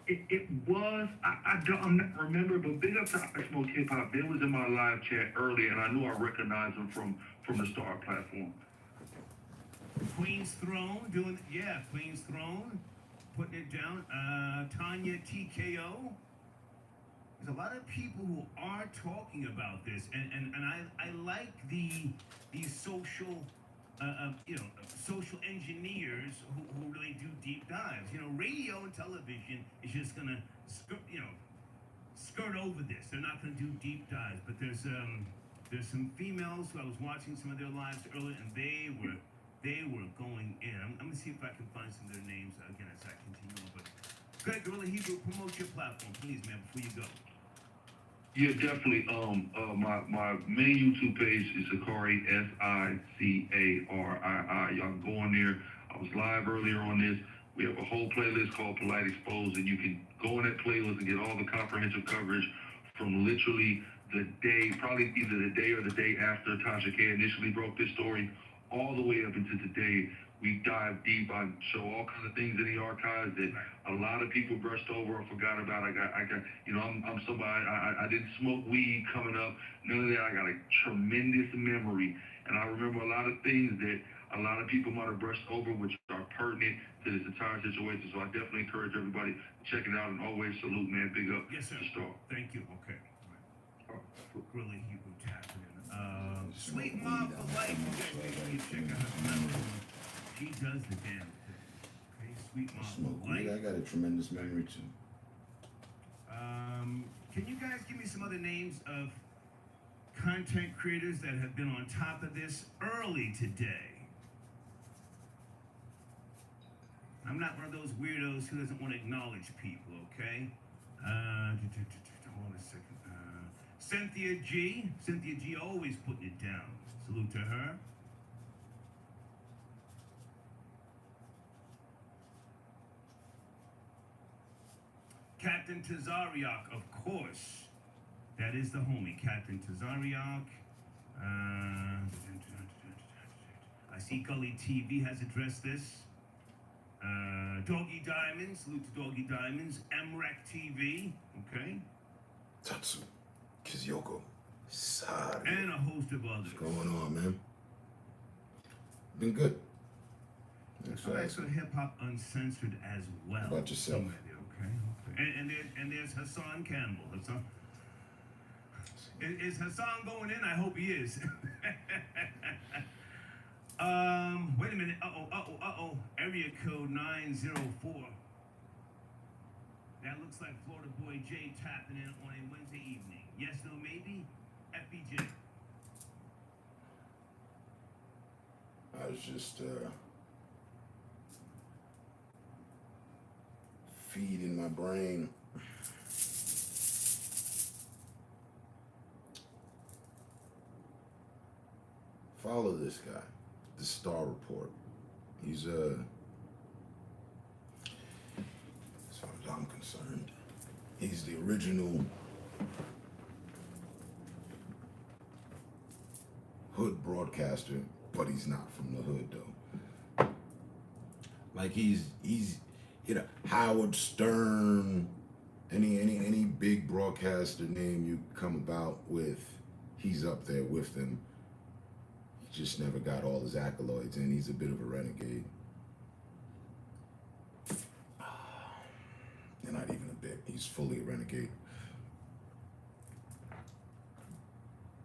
It was, I'm not remember, but big up to I Smoke Hip Hop. They was in my live chat earlier, and I knew I recognized them from the Star platform. Queen's Throne doing, yeah, Queen's Throne, putting it down. Tanya TKO. There's a lot of people who are talking about this, and I like these social, social engineers who really do deep dives. You know, radio and television is just gonna, skirt over this. They're not gonna do deep dives. But there's some females who I was watching some of their lives earlier, and they were going in. I'm gonna see if I can find some of their names again as I continue on. But go ahead, Gorilla Hebrew, promote your platform, please, man, before you go. Yeah, definitely. My main YouTube page is Sicarii, Sicarii. Y'all can go on there. I was live earlier on this. We have a whole playlist called Polite Exposed, and you can go in that playlist and get all the comprehensive coverage from literally the day, probably either the day or the day after Tasha K initially broke this story, all the way up into today. We dive deep. I show all kinds of things in the archives that a lot of people brushed over or forgot about. I got, I'm somebody, I didn't smoke weed coming up, none of that. I got a tremendous memory. And I remember a lot of things that a lot of people might have brushed over, which are pertinent to this entire situation. So I definitely encourage everybody to check it out, and always salute, man. Big up. Yes, sir. To Star. Thank you. Okay. Gorilla Hebrew tapping in. Sweet Mom for Life. You guys make sure you check out her platform. She does the damn thing. Okay, Sweet Mom Smoke for weed. I Life. got a tremendous memory too. Can you guys give me some other names of content creators that have been on top of this early today? I'm not one of those weirdos who doesn't want to acknowledge people, okay? Hold on a second. Cynthia G. Cynthia G always putting it down. Salute to her. Captain Tazariak, of course. That is the homie, Captain Tazariak. I see Gully TV has addressed this. Doggy Diamonds, salute to Doggy Diamonds. MREC TV, okay. Tatsu, Kizuyoko, Sari. And a host of others. What's going on, man? Been good. Thanks for Alright, asking. so Hip Hop Uncensored as well. How about yourself? Somewhere there, okay. And there's Hassan Campbell. Hassan. Is Hassan going in? I hope he is. Wait a minute. Area code 904. That looks like Florida Boy J tapping in on a Wednesday evening. Yes, no, maybe? FBJ. I was just feeding my brain. Follow this guy, the Star Report. He's as far as I'm concerned, he's the original hood broadcaster, but he's not from the hood though. Like he's Howard Stern, any big broadcaster name you come about with, he's up there with them. He just never got all his accolades, and he's a bit of a renegade. Not even a bit. He's fully a renegade.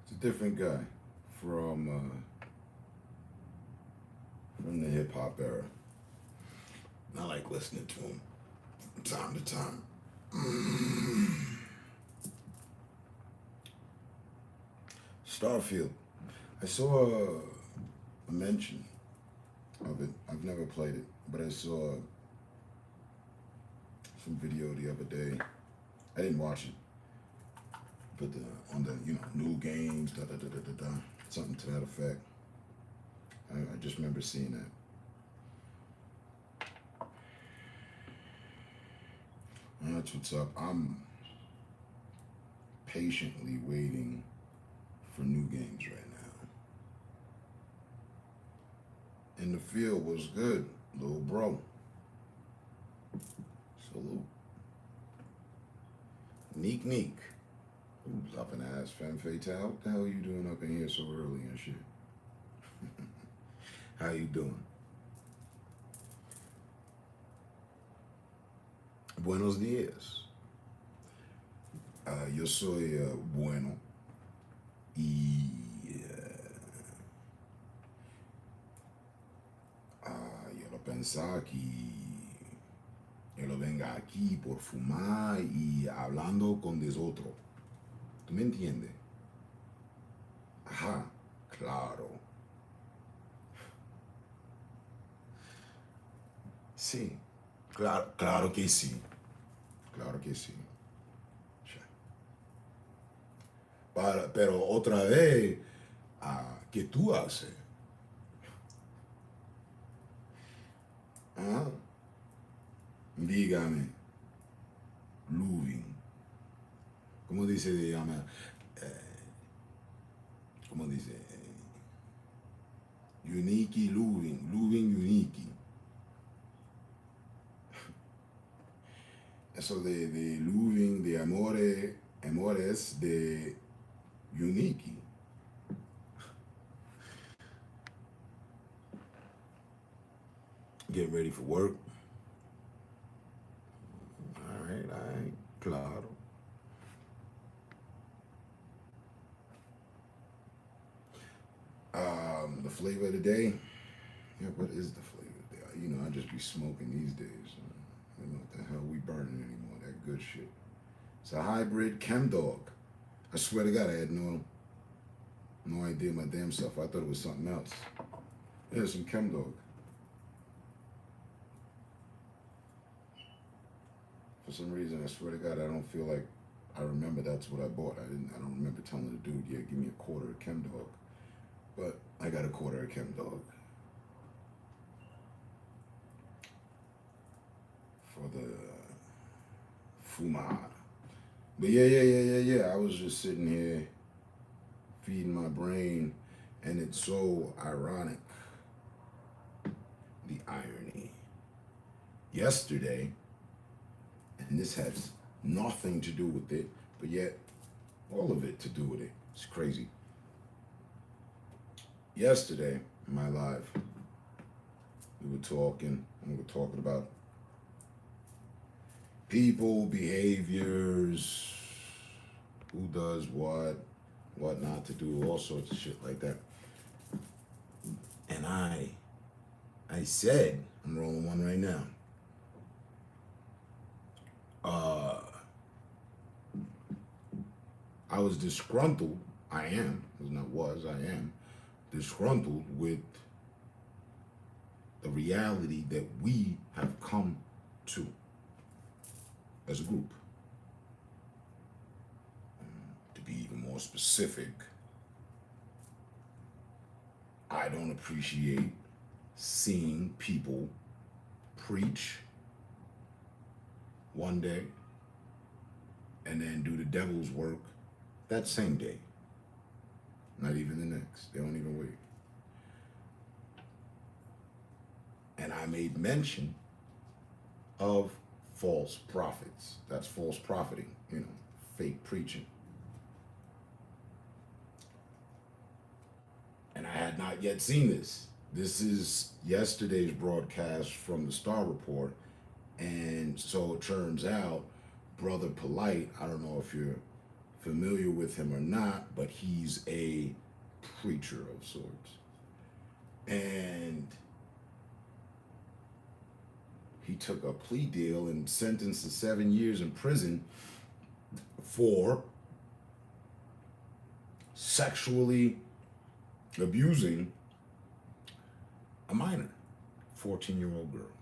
It's a different guy from the hip hop era. I like listening to him from time to time. Starfield. I saw a mention of it. I've never played it, but I saw some video the other day. I didn't watch it, but on the new games, something to that effect. I just remember seeing that. And that's what's up. I'm patiently waiting for new games right now. And the field was good, little bro. Salute. Neek Neek. Ooh, up an ass femme fatale. What the hell are you doing up in here so early and shit? How you doing? Buenos días. Yo soy bueno y yo lo pensaba que yo lo venga aquí por fumar y hablando con desotro. ¿Tú me entiendes? Ajá, claro. Sí, claro que sí. Claro que sí. Pero otra vez, ¿qué tú haces? ¿Ah? Dígame, Luvin. ¿Cómo dice, dígame? ¿Cómo dice? Uniki Luvin, Luvin Uniki. Eso de Luvin, de amores, de Uniki. Getting ready for work. All right, claro. The flavor of the day. Yeah, what is the flavor of the day? You know, I just be smoking these days. I don't know what the hell we burning anymore. That good shit. It's a hybrid Chem Dog. I swear to God, I had no idea my damn self. I thought it was something else. Yeah, some Chem Dog. For some reason, I swear to God, I don't feel like I remember that's what I bought. I don't remember telling the dude, yeah, give me a quarter of Chem Dog. But I got a quarter of Chem Dog. For the fumar. But yeah. I was just sitting here feeding my brain, and it's so ironic. The irony. Yesterday, and this has nothing to do with it, but yet all of it to do with it. It's crazy. Yesterday, in my live, we were talking about people, behaviors, who does what not to do, all sorts of shit like that. And I said, I'm rolling one right now. I was disgruntled. I am disgruntled with the reality that we have come to as a group. To be even more specific, I don't appreciate seeing people preach one day and then do the devil's work that same day. Not even the next. They don't even wait. And I made mention of false prophets. That's false profiting, fake preaching. And I had not yet seen this. This is yesterday's broadcast from the Star Report. And so it turns out, Brother Polite, I don't know if you're familiar with him or not, but he's a preacher of sorts. And he took a plea deal and sentenced to 7 years in prison for sexually abusing a minor, 14-year-old girl.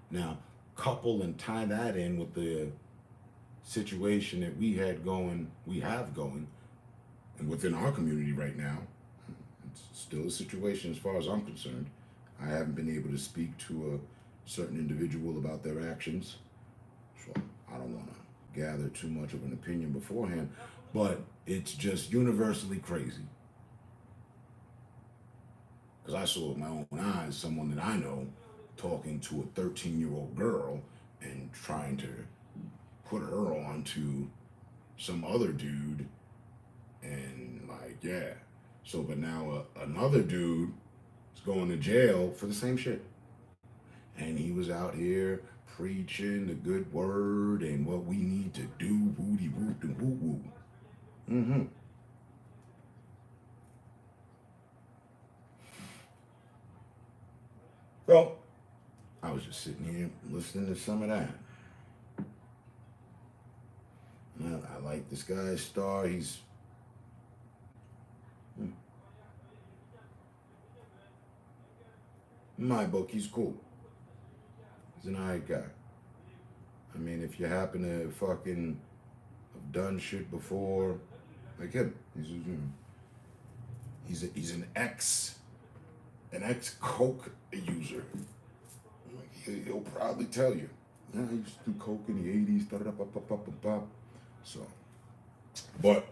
Now, couple and tie that in with the situation that we have going, and within our community right now, it's still a situation as far as I'm concerned. I haven't been able to speak to a certain individual about their actions, so I don't want to gather too much of an opinion beforehand, but it's just universally crazy. Because I saw with my own eyes someone that I know talking to a 13-year-old girl and trying to put her on to some other dude, and like, yeah. So, but now another dude is going to jail for the same shit. And he was out here preaching the good word and what we need to do, woody woot and woo woo. Mm-hmm. Well, I was just sitting here listening to some of that. I like this guy's star. He's in my book, he's cool. He's an alright guy. I mean, if you happen to fucking have done shit before, like him, he's an ex coke user. Like, he'll probably tell you. Yeah, I used to do coke in the 80s. Started up. So, but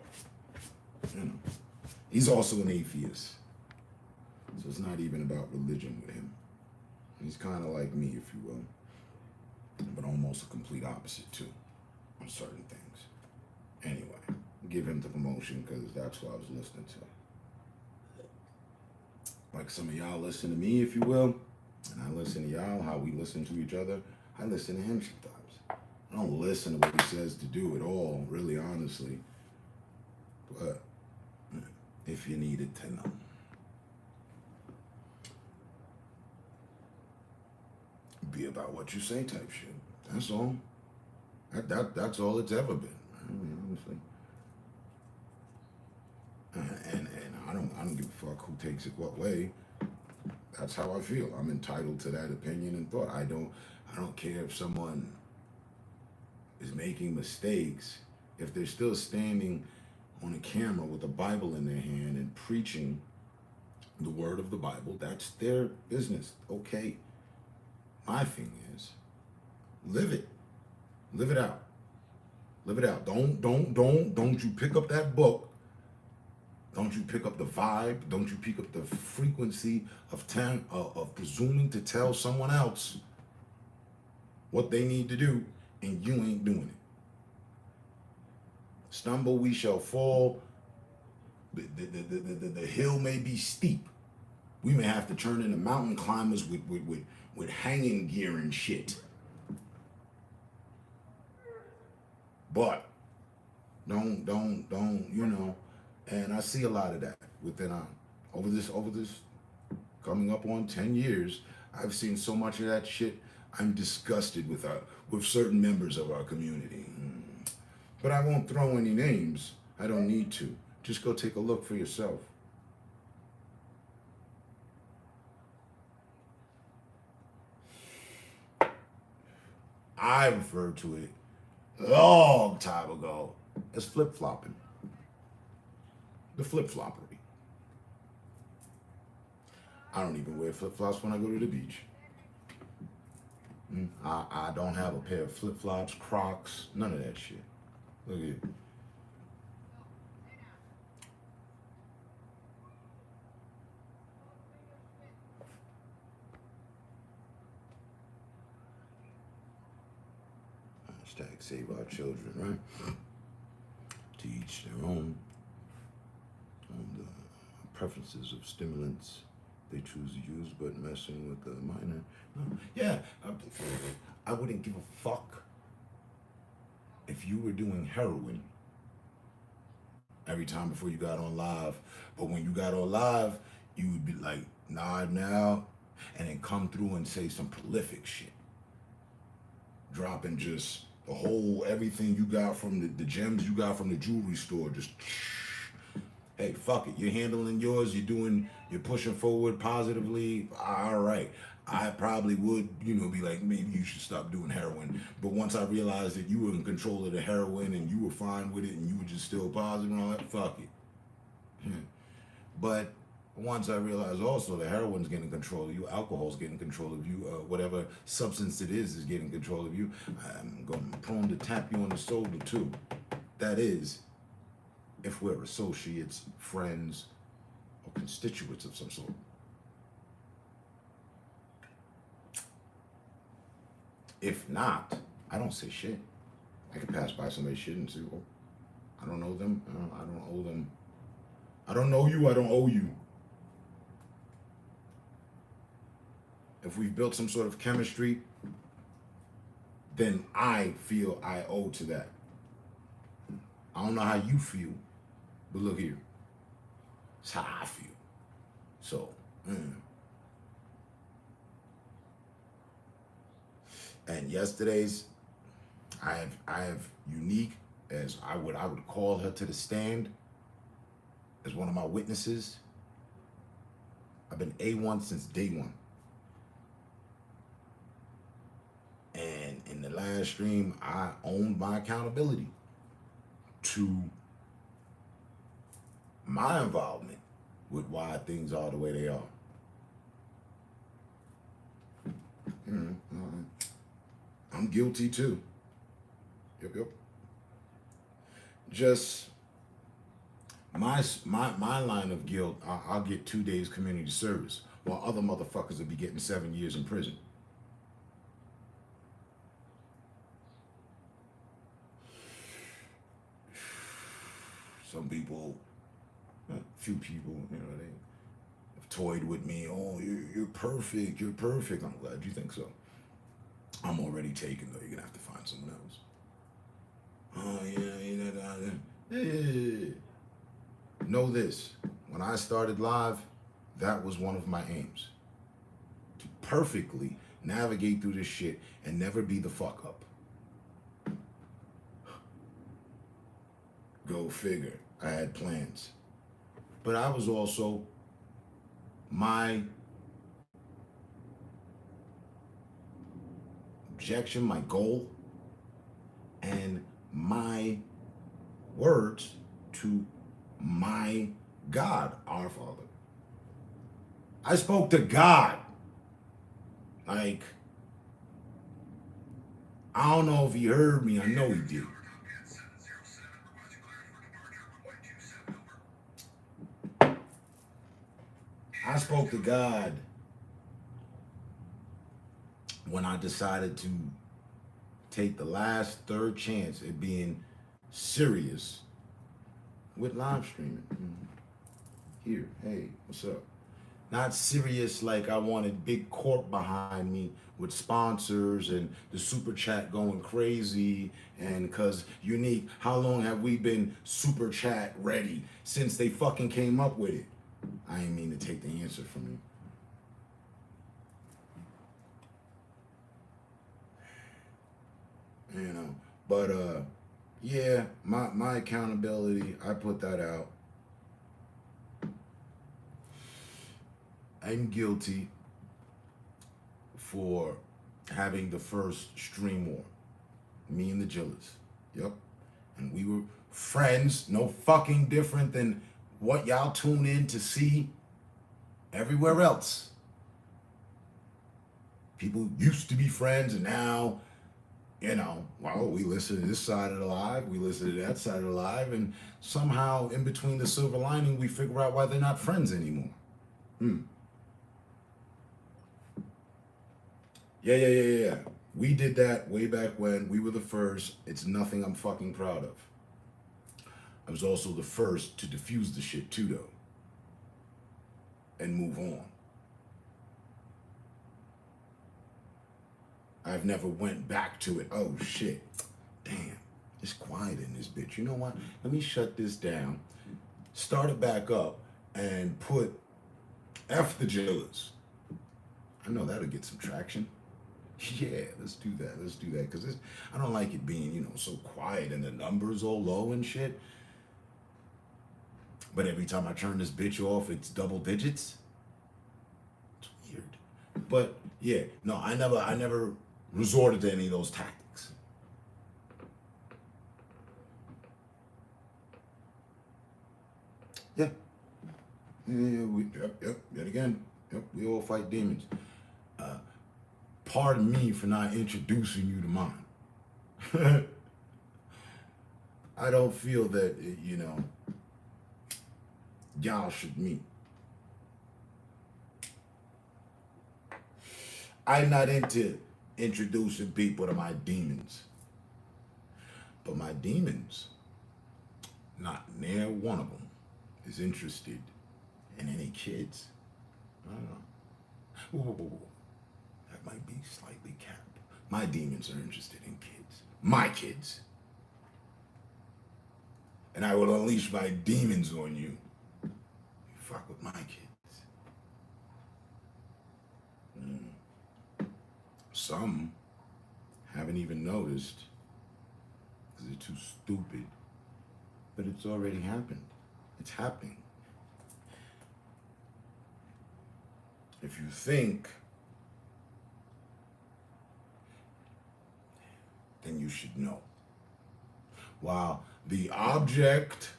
you know, he's also an atheist. So it's not even about religion with him. He's kind of like me, if you will, but almost a complete opposite too on certain things. Anyway, give him the promotion because that's what I was listening to. Like some of y'all listen to me, if you will, and I listen to y'all, how we listen to each other. I listen to him sometimes. I don't listen to what he says to do at all, really, honestly. But if you needed to know. Be about what you say type shit. That's all. That's all it's ever been. I mean, honestly. And I don't give a fuck who takes it what way. That's how I feel. I'm entitled to that opinion and thought. I don't care if someone is making mistakes. If they're still standing on a camera with a Bible in their hand and preaching the word of the Bible, that's their business. Okay. My thing is, live it. Live it out. Live it out. Don't you pick up that book. Don't you pick up the vibe. Don't you pick up the frequency of presuming to tell someone else what they need to do, and you ain't doing it. Stumble, we shall fall. The hill may be steep. We may have to turn into mountain climbers with hanging gear and shit. But don't, you know, and I see a lot of that within over this coming up on 10 years, I've seen so much of that shit. I'm disgusted with certain members of our community. But I won't throw any names. I don't need to. Just go take a look for yourself. I referred to it a long time ago as flip-flopping. The flip-floppery. I don't even wear flip-flops when I go to the beach. I don't have a pair of flip-flops, Crocs, none of that shit. Look at it. Hashtag save our children, right? To each their own. The preferences of stimulants they choose to use, but messing with the minor. No. Yeah, I wouldn't give a fuck if you were doing heroin every time before you got on live. But when you got on live, you would be like, nah, now, and then come through and say some prolific shit. Dropping just the whole, everything you got from the gems you got from the jewelry store, just, hey, fuck it. You're handling yours. You're pushing forward positively. All right. I probably would, be like, maybe you should stop doing heroin. But once I realized that you were in control of the heroin and you were fine with it and you were just still positive and all that, fuck it. But once I realized also that heroin's getting control of you, alcohol's getting control of you, whatever substance it is getting control of you, I'm prone to tap you on the shoulder too. That is, if we're associates, friends, or constituents of some sort. If not, I don't say shit. I can pass by somebody's shit and say, well, I don't know them. I don't owe them. I don't know you. I don't owe you. If we've built some sort of chemistry, then I feel I owe to that. I don't know how you feel, but look here. It's how I feel. So, and yesterday's, I have Unique as I would call her to the stand as one of my witnesses. I've been A1 since day one. And in the last stream, I owned my accountability to my involvement with why things are the way they are. I'm guilty too. Yep. Just my line of guilt, I'll get 2 days community service, while other motherfuckers will be getting 7 years in prison. Some people, a few people, they have toyed with me. Oh, you're perfect. You're perfect. I'm glad you think so. I'm already taken, though. You're going to have to find someone else. Oh, yeah. Know this. When I started live, that was one of my aims. To perfectly navigate through this shit and never be the fuck up. Go figure. I had plans. But I was also my objection, my goal, and my words to my God, our Father. I spoke to God. Like, I don't know if he heard me. I know he did. I spoke to God when I decided to take the last third chance at being serious with live streaming. Here, hey, what's up? Not serious like I wanted big corp behind me with sponsors and the super chat going crazy. And cause Unique, how long have we been super chat ready since they fucking came up with it? I ain't mean to take the answer from you. But yeah, my accountability, I put that out. I'm guilty for having the first stream war. Me and the Jillas. Yep. And we were friends, no fucking different than what y'all tune in to see everywhere else. People used to be friends and now, well, we listen to this side of the live, we listen to that side of the live, and somehow in between the silver lining, we figure out why they're not friends anymore. Yeah. We did that way back when. We were the first. It's nothing I'm fucking proud of. I was also the first to defuse the shit too, though, and move on. I've never went back to it. Oh shit, damn, it's quiet in this bitch. You know what? Let me shut this down, start it back up, and put F the Jillas. I know that'll get some traction. Yeah, let's do that. Because I don't like it being, so quiet and the numbers all low and shit. But every time I turn this bitch off, it's double digits. It's weird. But yeah, no, I never resorted to any of those tactics. Yeah. Yet again. Yep, we all fight demons. Pardon me for not introducing you to mine. I don't feel that, y'all should meet. I'm not into introducing people to my demons. But my demons, not near one of them is interested in any kids. I don't know. Whoa. That might be slightly capped. My demons are interested in kids. My kids. And I will unleash my demons on you. You fuck with my kids. Some haven't even noticed because they're too stupid. But it's already happened. It's happening. If you think, then you should know. While the object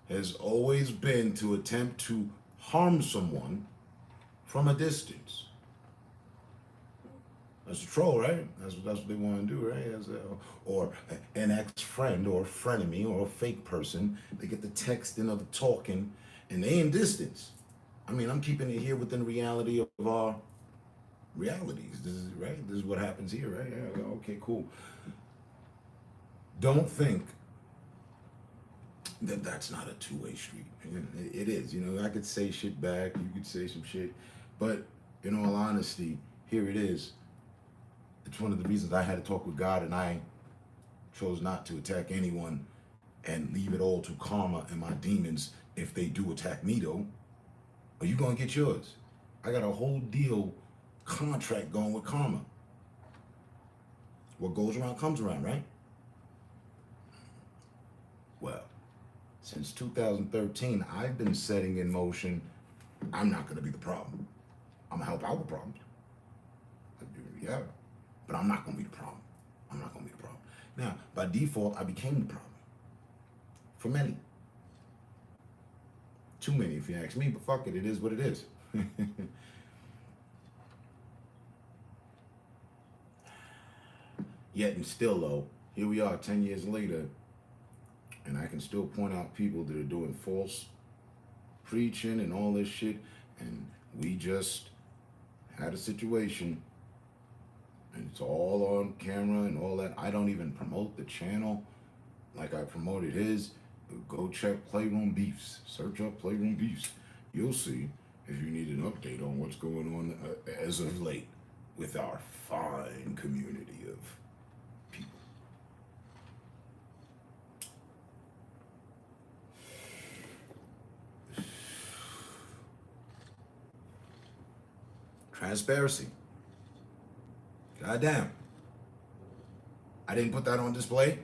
has always been to attempt to harm someone from a distance. That's a troll, right? That's what they want to do, right? Or an ex-friend or a frenemy or a fake person. They get the texting or the talking, and they in distance. I mean, I'm keeping it here within reality of our realities. This is right. This is what happens here, right? Yeah, okay, cool. Don't think that that's not a two-way street. It is. You know, I could say shit back. You could say some shit, but in all honesty, here it is. It's one of the reasons I had to talk with God, and I chose not to attack anyone and leave it all to karma and my demons if they do attack me, though. Are you gonna get yours? I got a whole deal contract going with karma. What goes around comes around, right? Well, since 2013, I've been setting in motion, I'm not gonna be the problem. I'm gonna help out with problems. Yeah, but I'm not gonna be the problem. I'm not gonna be the problem. Now, by default, I became the problem. For many. Too many, if you ask me, but fuck it, it is what it is. Yet and still, though, here we are 10 years later, and I can still point out people that are doing false preaching and all this shit, and we just had a situation, and it's all on camera and all that. I don't even promote the channel like I promoted his. Go check Playroom Beefs. Search up Playroom Beefs. You'll see if you need an update on what's going on as of late with our fine community of people. Transparency. Goddamn. I didn't put that on display.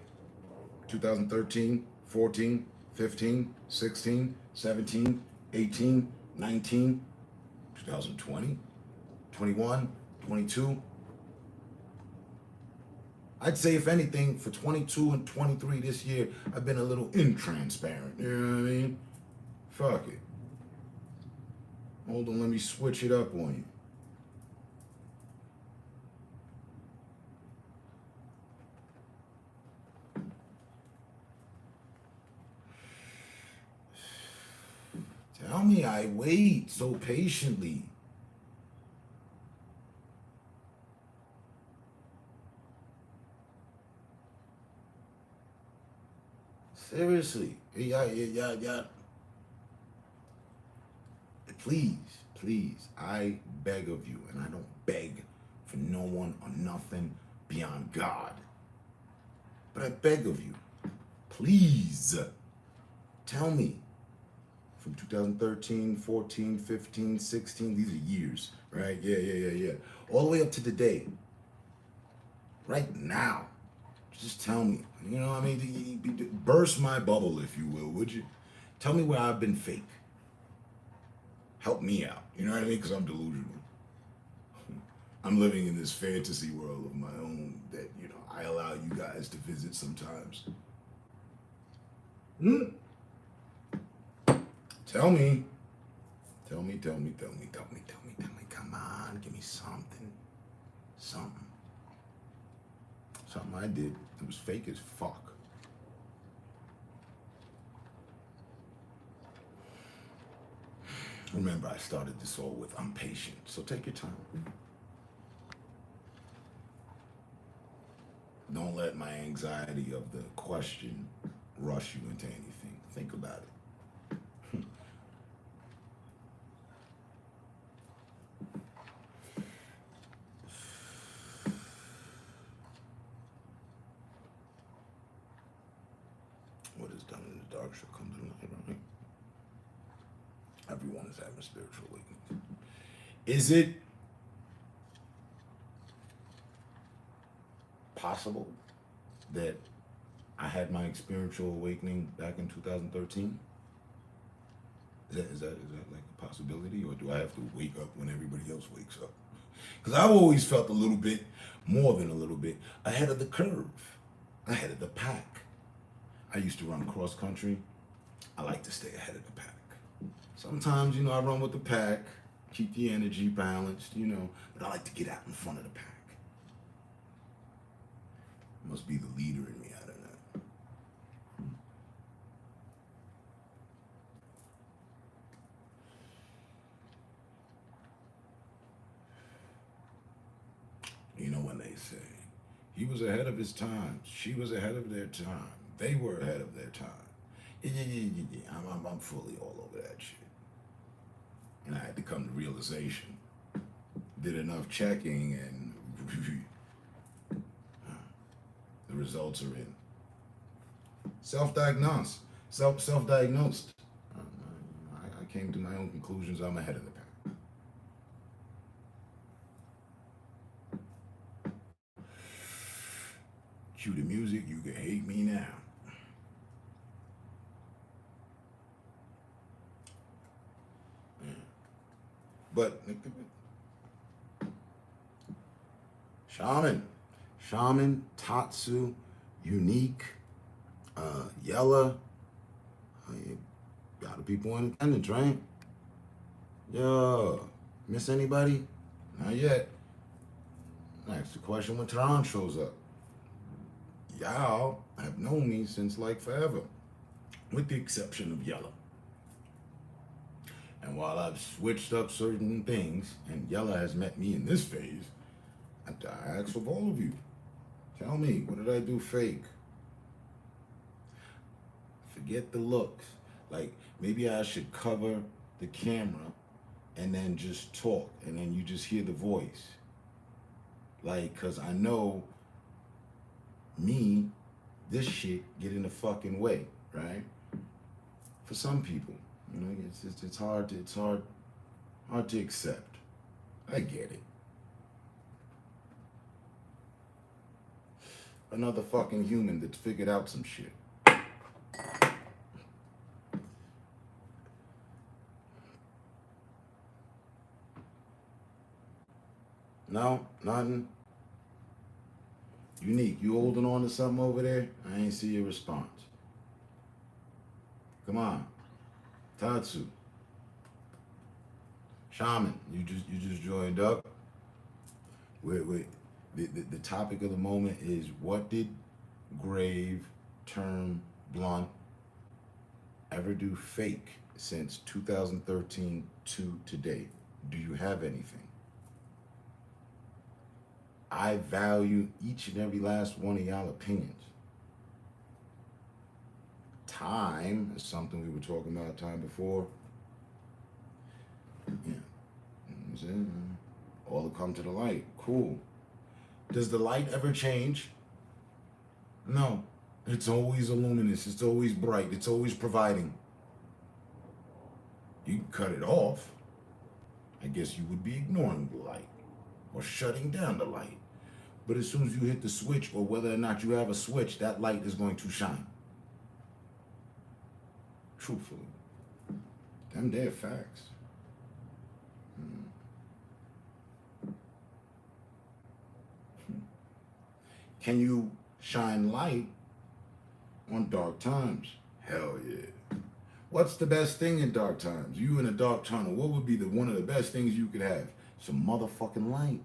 2013, 14, 15, 16, 17, 18, 19, 2020, 21, 22. I'd say, if anything, for 22 and 23 this year, I've been a little intransparent. You know what I mean? Fuck it. Hold on, let me switch it up on you. Tell me I wait so patiently. Seriously. Yeah. Please, I beg of you, and I don't beg for no one or nothing beyond God. But I beg of you, please, tell me. From 2013, 14, 15, 16, these are years, right? Yeah. All the way up to today. Right now. Just tell me. You know what I mean? Burst my bubble, if you will, would you? Tell me where I've been fake. Help me out. You know what I mean? Because I'm delusional. I'm living in this fantasy world of my own that, you know, I allow you guys to visit sometimes. Tell me. Come on, give me something. Something I did that was fake as fuck. Remember, I started this all with, I'm patient, so take your time. Don't let my anxiety of the question rush you into anything. Think about it. What is done in the dark shall come to the light, right? Everyone is having spiritual awakening. Is it possible that I had my spiritual awakening back in 2013? Is that like a possibility, or do I have to wake up when everybody else wakes up? Because I've always felt a little bit, more than a little bit, ahead of the curve, ahead of the pack. I used to run cross country. I like to stay ahead of the pack. Sometimes, I run with the pack, keep the energy balanced, but I like to get out in front of the pack. Must be the leader in me, I don't know. You know when they say, he was ahead of his time, she was ahead of their time, they were ahead of their time. Yeah. I'm fully all over that shit. And I had to come to realization. Did enough checking and the results are in. Self-diagnosed. Self-diagnosed. I came to my own conclusions. I'm ahead of the pack. Cue the music. You can hate me now. But Shaman, Tatsu, Unique, Yella, got the people in attendance, right? Yo, miss anybody? Not yet. Ask the question when Tehran shows up. Y'all have known me since like forever, with the exception of Yella. And while I've switched up certain things, and Yella has met me in this phase, I ask of all of you, tell me, what did I do fake? Forget the looks. Like, maybe I should cover the camera and then just talk, and then you just hear the voice. Like, because I know me, this shit get in the fucking way, right? For some people. It's hard to accept. I get it. Another fucking human that's figured out some shit. No, nothing. Unique, you holding on to something over there? I ain't see your response. Come on. Tatsu. Shaman, you just joined up. The topic of the moment is, what did Grave, Term, Blunt ever do fake since 2013 to today? Do you have anything? I value each and every last one of y'all opinions. Time is something we were talking about time before. Yeah. All to come to the light. Cool. Does the light ever change? No. It's always luminous. It's always bright. It's always providing. You can cut it off. I guess you would be ignoring the light or shutting down the light. But as soon as you hit the switch, or whether or not you have a switch, that light is going to shine. Truthfully. Them dead facts. Can you shine light on dark times? Hell yeah. What's the best thing in dark times? You in a dark tunnel, what would be one of the best things you could have? Some motherfucking light.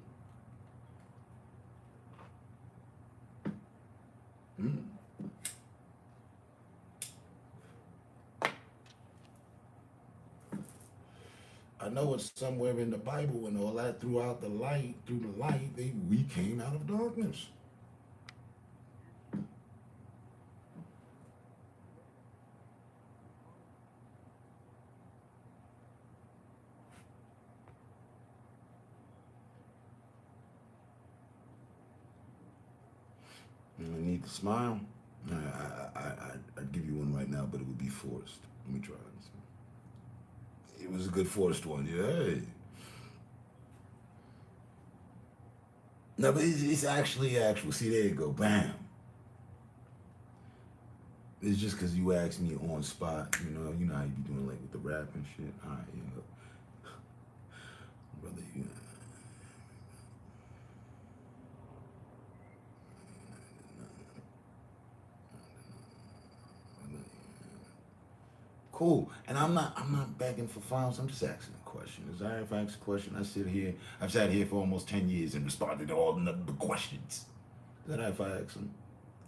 I know it's somewhere in the Bible and all that, through the light, we came out of darkness. beat the smile? I'd give you one right now, but it would be forced. Let me try this. It was a good forced one, yeah. Hey. No, but it's actually actual. See, there you go. Bam. It's just because you asked me on spot. You know how you be doing like with the rap and shit. All right, you know, brother, you. Cool. And I'm not begging for files. I'm just asking a question. Is that if I ask a question? I've sat here for almost 10 years and responded to all the questions. Is that if I ask them?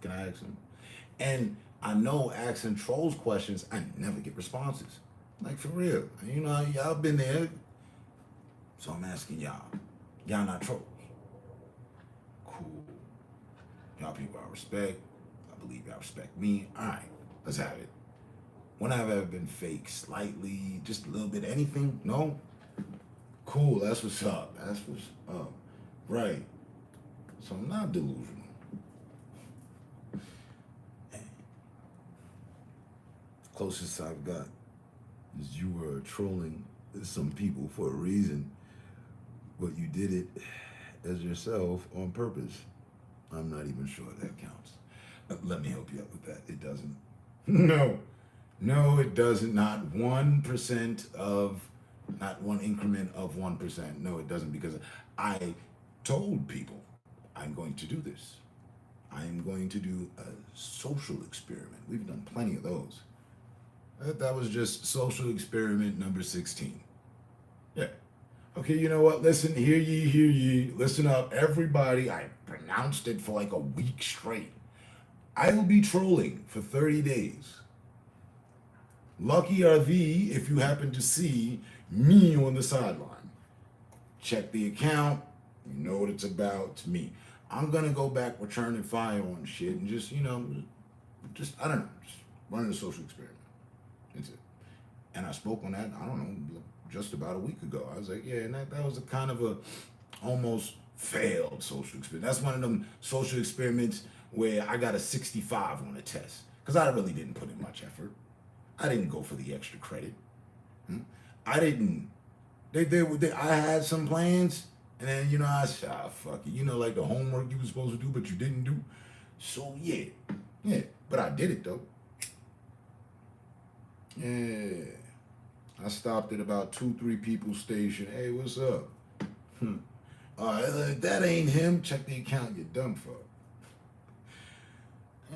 Can I ask them? And I know asking trolls questions, I never get responses. Like for real. You know, y'all been there. So I'm asking y'all. Y'all not trolls. Cool. Y'all people I respect. I believe y'all respect me. Alright, let's have it. When have I ever been fake? Slightly, just a little bit, anything? No? Cool, that's what's up. That's what's up. Right. So I'm not delusional. Closest I've got is you were trolling some people for a reason, but you did it as yourself on purpose. I'm not even sure that counts. Let me help you out with that. It doesn't. No, it doesn't. Not 1% of, not one increment of 1%. No, it doesn't, because I told people I'm going to do this. I'm going to do a social experiment. We've done plenty of those. That was just social experiment number 16. Yeah. Okay, you know what? Listen, hear ye. Listen up, everybody. I pronounced it for like a week straight. I will be trolling for 30 days. Lucky are thee if you happen to see me on the sideline. Check the account. You know what it's about. It's me. I'm going to go back returning fire on shit and just, I don't know, just running a social experiment. That's it. And I spoke on that, I don't know, just about a week ago. I was like, yeah, and that was a kind of a almost failed social experiment. That's one of them social experiments where I got a 65 on a test because I really didn't put in much effort. I didn't go for the extra credit. I didn't. I had some plans, and then I said, fuck it. Like the homework you were supposed to do, but you didn't do. So yeah. But I did it though. Yeah. I stopped at about 2-3 people's station. Hey, what's up? That ain't him. Check the account, you dumb fuck.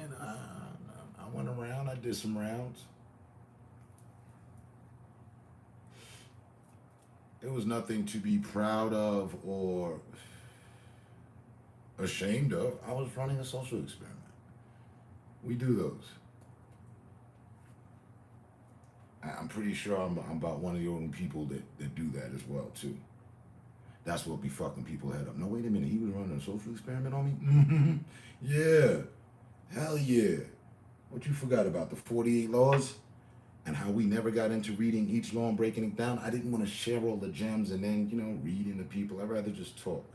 And I went around. I did some rounds. It was nothing to be proud of or ashamed of. I was running a social experiment. We do those. I'm pretty sure I'm about one of the only people that do that as well, too. That's what be fucking people head up. No, wait a minute. He was running a social experiment on me? Yeah. Hell yeah. What you forgot about? The 48 laws? And how we never got into reading each law and breaking it down? I didn't want to share all the gems and then, reading to people. I'd rather just talk.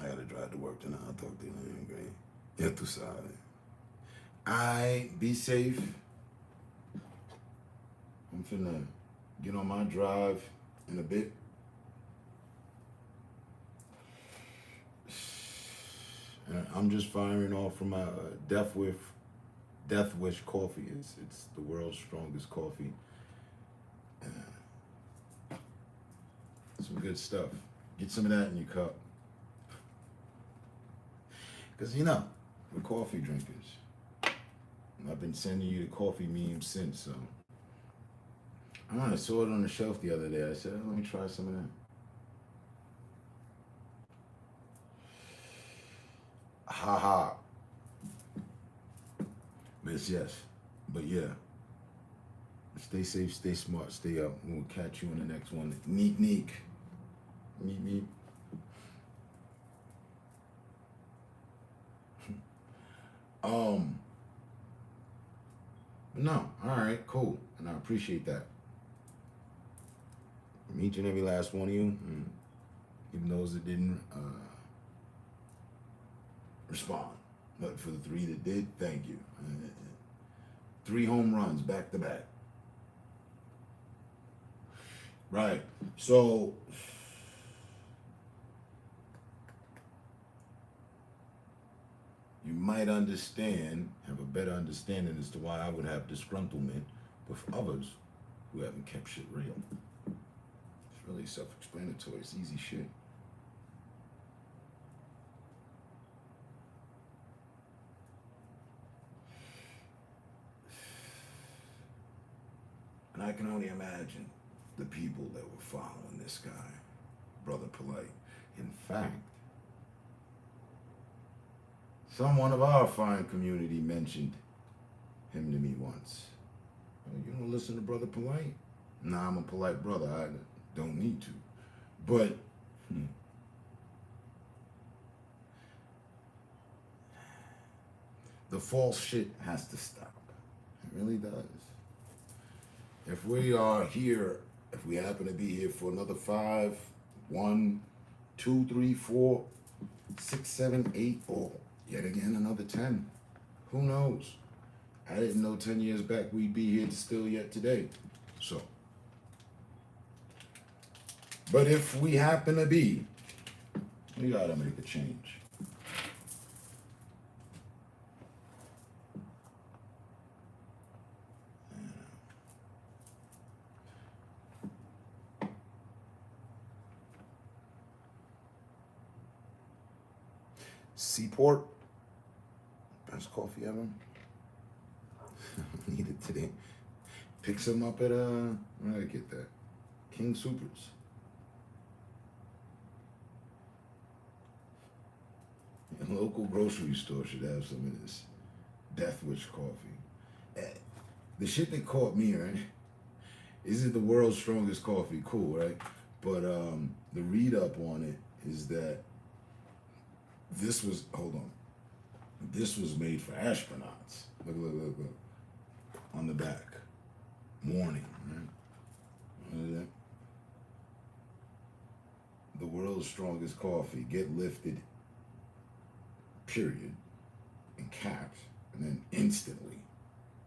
I gotta drive to work tonight. I'll talk to you later, great. Ya tú sabes. Be safe. I'm finna get on my drive in a bit. I'm just firing off from my Death Wish coffee. It's the world's strongest coffee. Some good stuff. Get some of that in your cup. Because, we're coffee drinkers. And I've been sending you the coffee memes since, so. I saw it on the shelf the other day. I said, let me try some of that. Ha ha. Yes. But yeah. Stay safe, stay smart, stay up. We'll catch you on the next one. Neek. Neek. No, all right, cool. And I appreciate that. from each and every last one of you, even those that didn't respond. But for the 3 that did, thank you. 3 home runs back to back. Right. So you might understand, have a better understanding as to why I would have disgruntlement with others who haven't kept shit real. It's really self-explanatory. It's easy shit. And I can only imagine the people that were following this guy, Brother Polite. In fact, someone of our fine community mentioned him to me once. Oh, you don't listen to Brother Polite? Nah, I'm a polite brother. I don't need to. But the false shit has to stop. It really does. If we are here, if we happen to be here for another 5, 1, 2, 3, 4, 6, 7, 8, or yet again another 10, who knows? I didn't know 10 years back we'd be here still yet today. So, but if we happen to be, we gotta make a change. Seaport, best coffee ever. Need it today. Pick some up at where did I get that? King Supers. A local grocery store should have some of this Death Wish coffee. The shit that caught me, right? Is it the world's strongest coffee? Cool, right? But the read up on it is that this was, hold on, this was made for astronauts. Look. On the back. Warning, right? The world's strongest coffee, get lifted, period, in caps, and then instantly,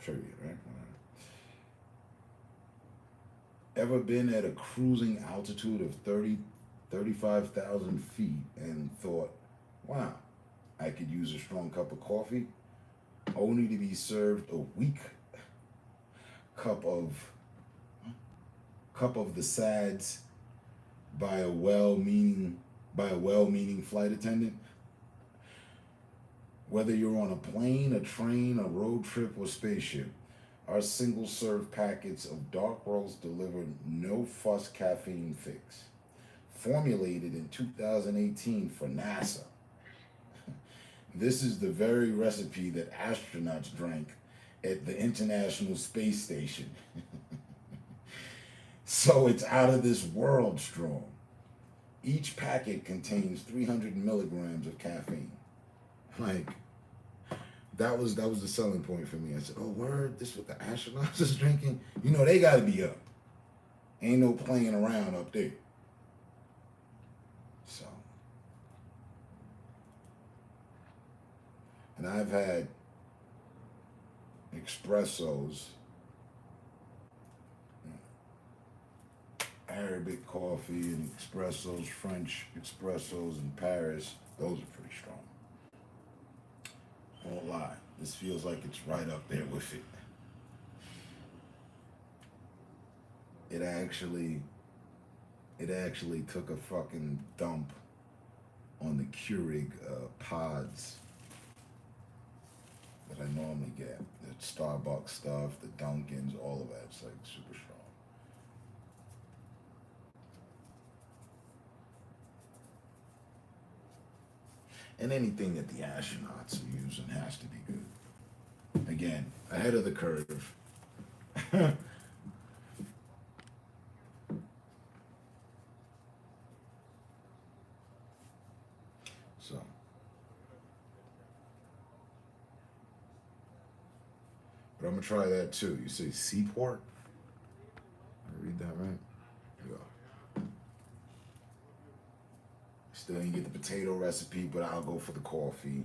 period, right? Ever been at a cruising altitude of 35,000 feet and thought, wow, I could use a strong cup of coffee, only to be served a weak cup of the SADS by a well-meaning flight attendant? Whether you're on a plane, a train, a road trip, or spaceship, our single-serve packets of dark roast deliver no-fuss caffeine fix. Formulated in 2018 for NASA. This is the very recipe that astronauts drank at the International Space Station. So it's out of this world strong. Each packet contains 300 milligrams of caffeine. Like, that was the selling point for me. I said, oh, word, this is what the astronauts is drinking? You know, they gotta be up. Ain't no playing around up there. So. And I've had espressos, Arabic coffee and espressos, French espressos in Paris. Those are pretty strong. Won't lie, this feels like it's right up there with it. It actually took a fucking dump on the Keurig pods that I normally get. The Starbucks stuff, the Dunkins, all of that's like super strong. And anything that the astronauts are using has to be good. Again, ahead of the curve. So. But I'm going to try that too. You say Seaport? I read that right? Here we go. Still didn't get the potato recipe, but I'll go for the coffee.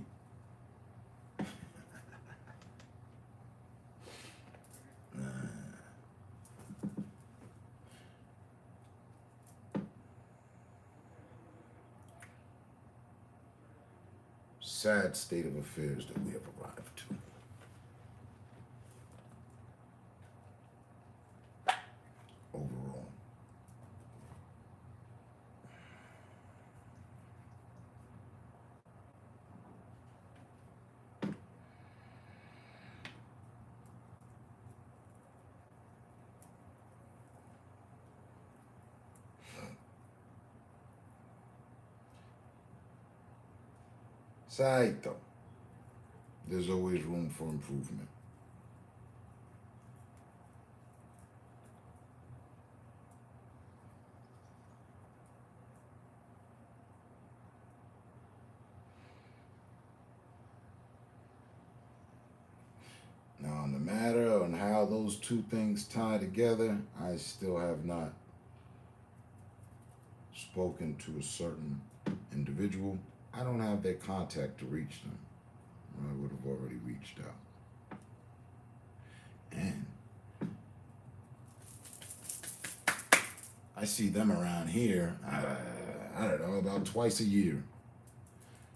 Sad state of affairs that we have arrived to. Overall. It's all right though. There's always room for improvement. Now, on the matter on how those two things tie together, I still have not spoken to a certain individual. I don't have their contact to reach them. I would have already reached out. And I see them around here, I don't know, about twice a year.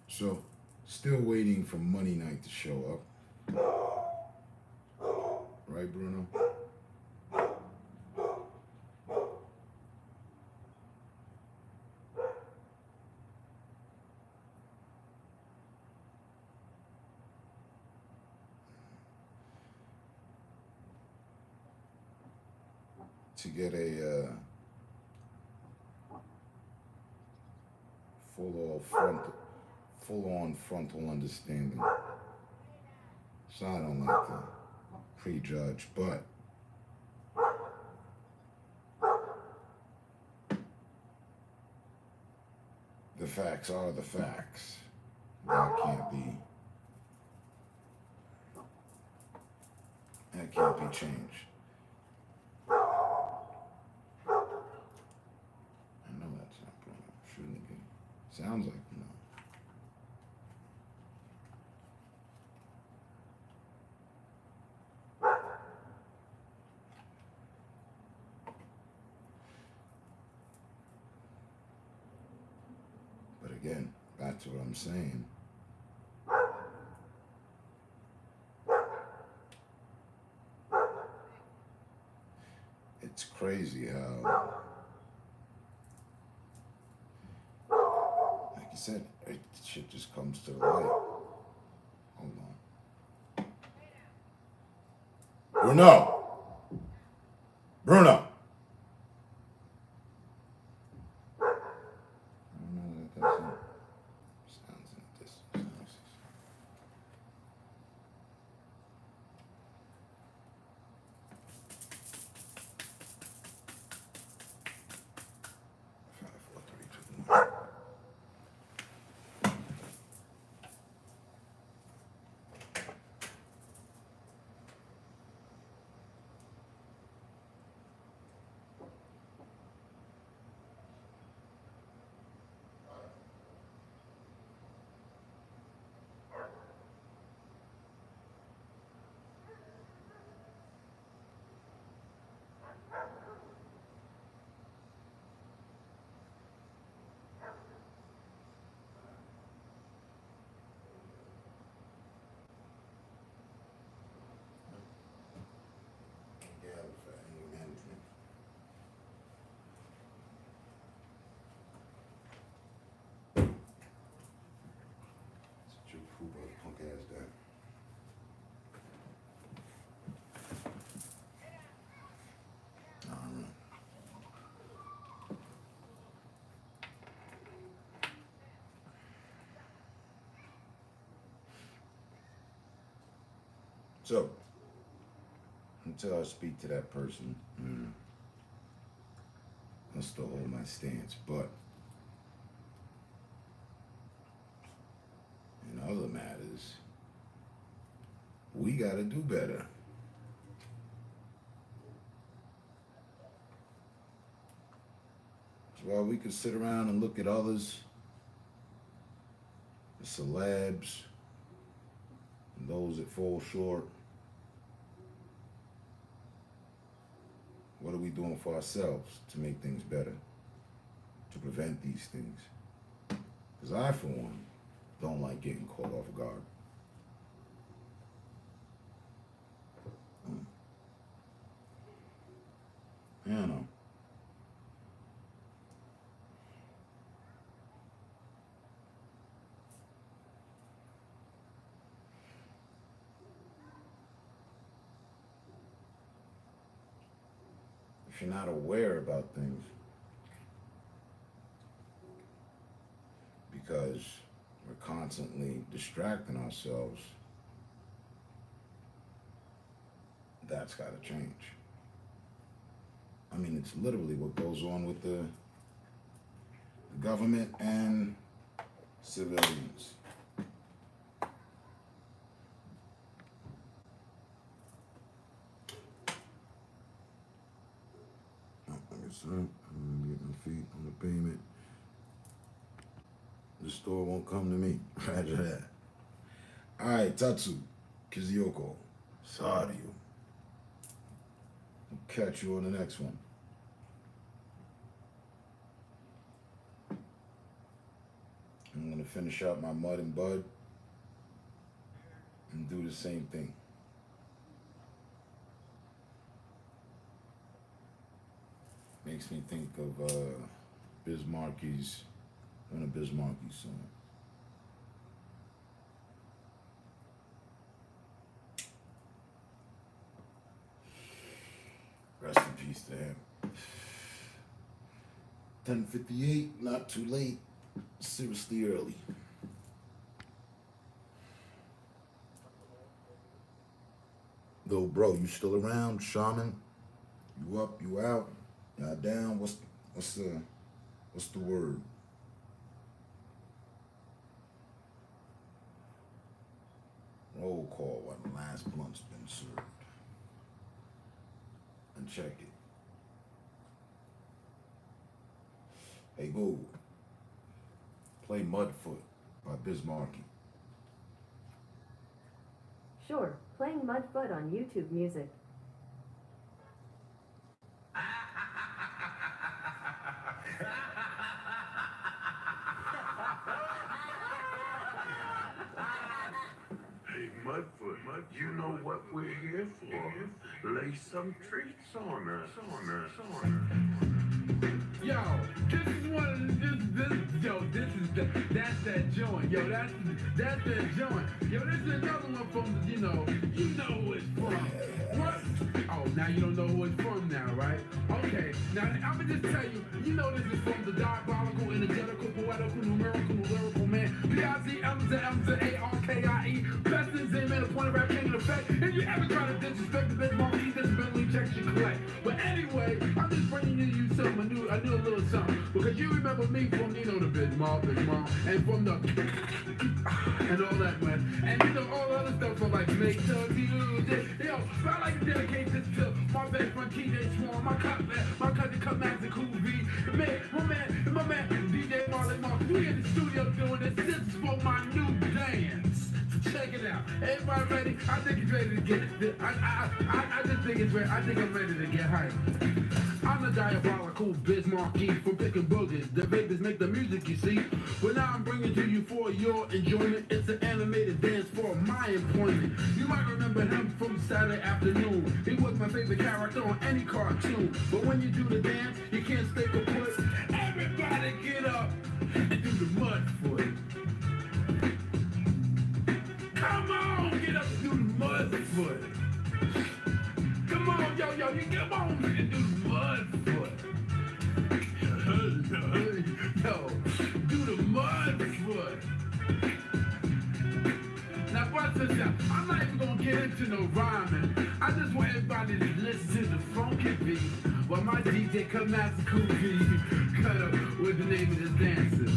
So, still waiting for Money Night to show up. Right, Bruno? To get a full-on frontal understanding. So I don't like to prejudge, but the facts are the facts. That can't be changed. Shouldn't be. Sounds like no. But again, back to what I'm saying. It's crazy how, like you said, shit just comes to the light. Hold on. Bruno! I don't know what that sounds in the distance. Punk ass that. So, until I speak to that person, I'll still hold my stance. But in other matters, we got to do better. So while we could sit around and look at others the celebs, and those that fall short. What are we doing for ourselves to make things better, to prevent these things? Because I, for one, don't like getting caught off guard. You know. If you're not aware about things, because we're constantly distracting ourselves, that's got to change. I mean, it's literally what goes on with the government and civilians. I'm gonna get my feet on the pavement. The store won't come to me. Roger that. All right, Tatsu, Kizioko, sorry you. I'll catch you on the next one. I'm gonna finish out my mud and bud and do the same thing. Makes me think of Biz Markie's, one of Biz Markie's songs. Rest in peace to him. 10:58, not too late, seriously early. Though, bro, you still around, Shaman? You up, you out? Y'all down? What's the word? Roll call while the last blunt's been served. And check it. Hey, go. Play Mudfoot by Biz Markie. Sure, playing Mudfoot on YouTube Music. Hey, Mudfoot, you know what we're here for. Lay some treats on us. Yo, this is one of that's that joint. Yo, that's that joint. Yo, this is another one from, you know who it's from. What? Oh, now you don't know who it's from now, right? Okay, now I'm gonna just tell you, this is from the diabolical, energetical, poetical, numerical, lyrical man. B-I-Z-M-Z-M-Z-A-R-K-I-E. Best in Zen, man, the point of rap king in effect. If you ever try to disrespect the Biz Markie, this mentally checks you collect. But anyway, I'm just bringing you something, a little something. Because you remember me from, the Big Mom, and from the, and all that, man. And all the other stuff from like make the music. Yo, so I like to dedicate this to my best friend TJ Swan, my cousin Cut Master Cool V, my man, DJ Marley Mark. We in the studio doing this. This is for my new dance. So check it out. Everybody ready? I think it's ready to get it. I just think it's ready. I think I'm ready to get hyped. I'm the diabolical Biz Markie from picking boogers. The babies make the music, you see. But now I'm bringing to you for your enjoyment. It's an animated dance for my employment. You might remember him from Saturday Afternoon. He was my favorite character on any cartoon. But when you do the dance, you can't stay kaput. Everybody get up and do the mud foot. Come on, get up and do the mud foot. Come on, yo, you come on and do the mud foot. Yo, do the mud foot. Now watch this out. I'm not even gonna get into no rhyming. I just want everybody to listen to the funky beat while my DJ Cut Master Cool V cut up with the name of this dancer.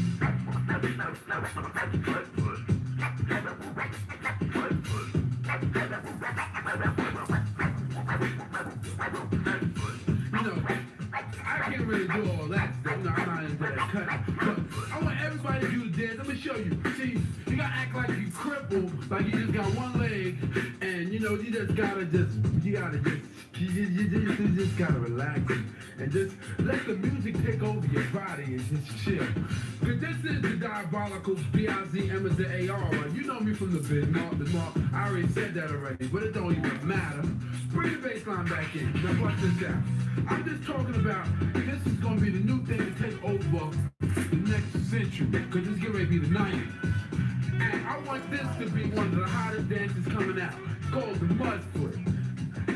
I can't really do all that stuff. No, I'm not into that cut. But I want everybody to do the dance. Let me show you. See, you got crippled, like you just got one leg, and you know you just gotta relax and just let the music take over your body and just chill. Cause this is the Diabolical B.I.Z. Emma the AR. You know me from the big mark. I already said that already, but it don't even matter. Bring the bass line back in. Now watch this out. I'm just talking about this is gonna be the new thing to take over the next century. Cause it's getting ready to be the 90s. And I want this to be one of the hottest dances coming out. It's called the Mudfoot.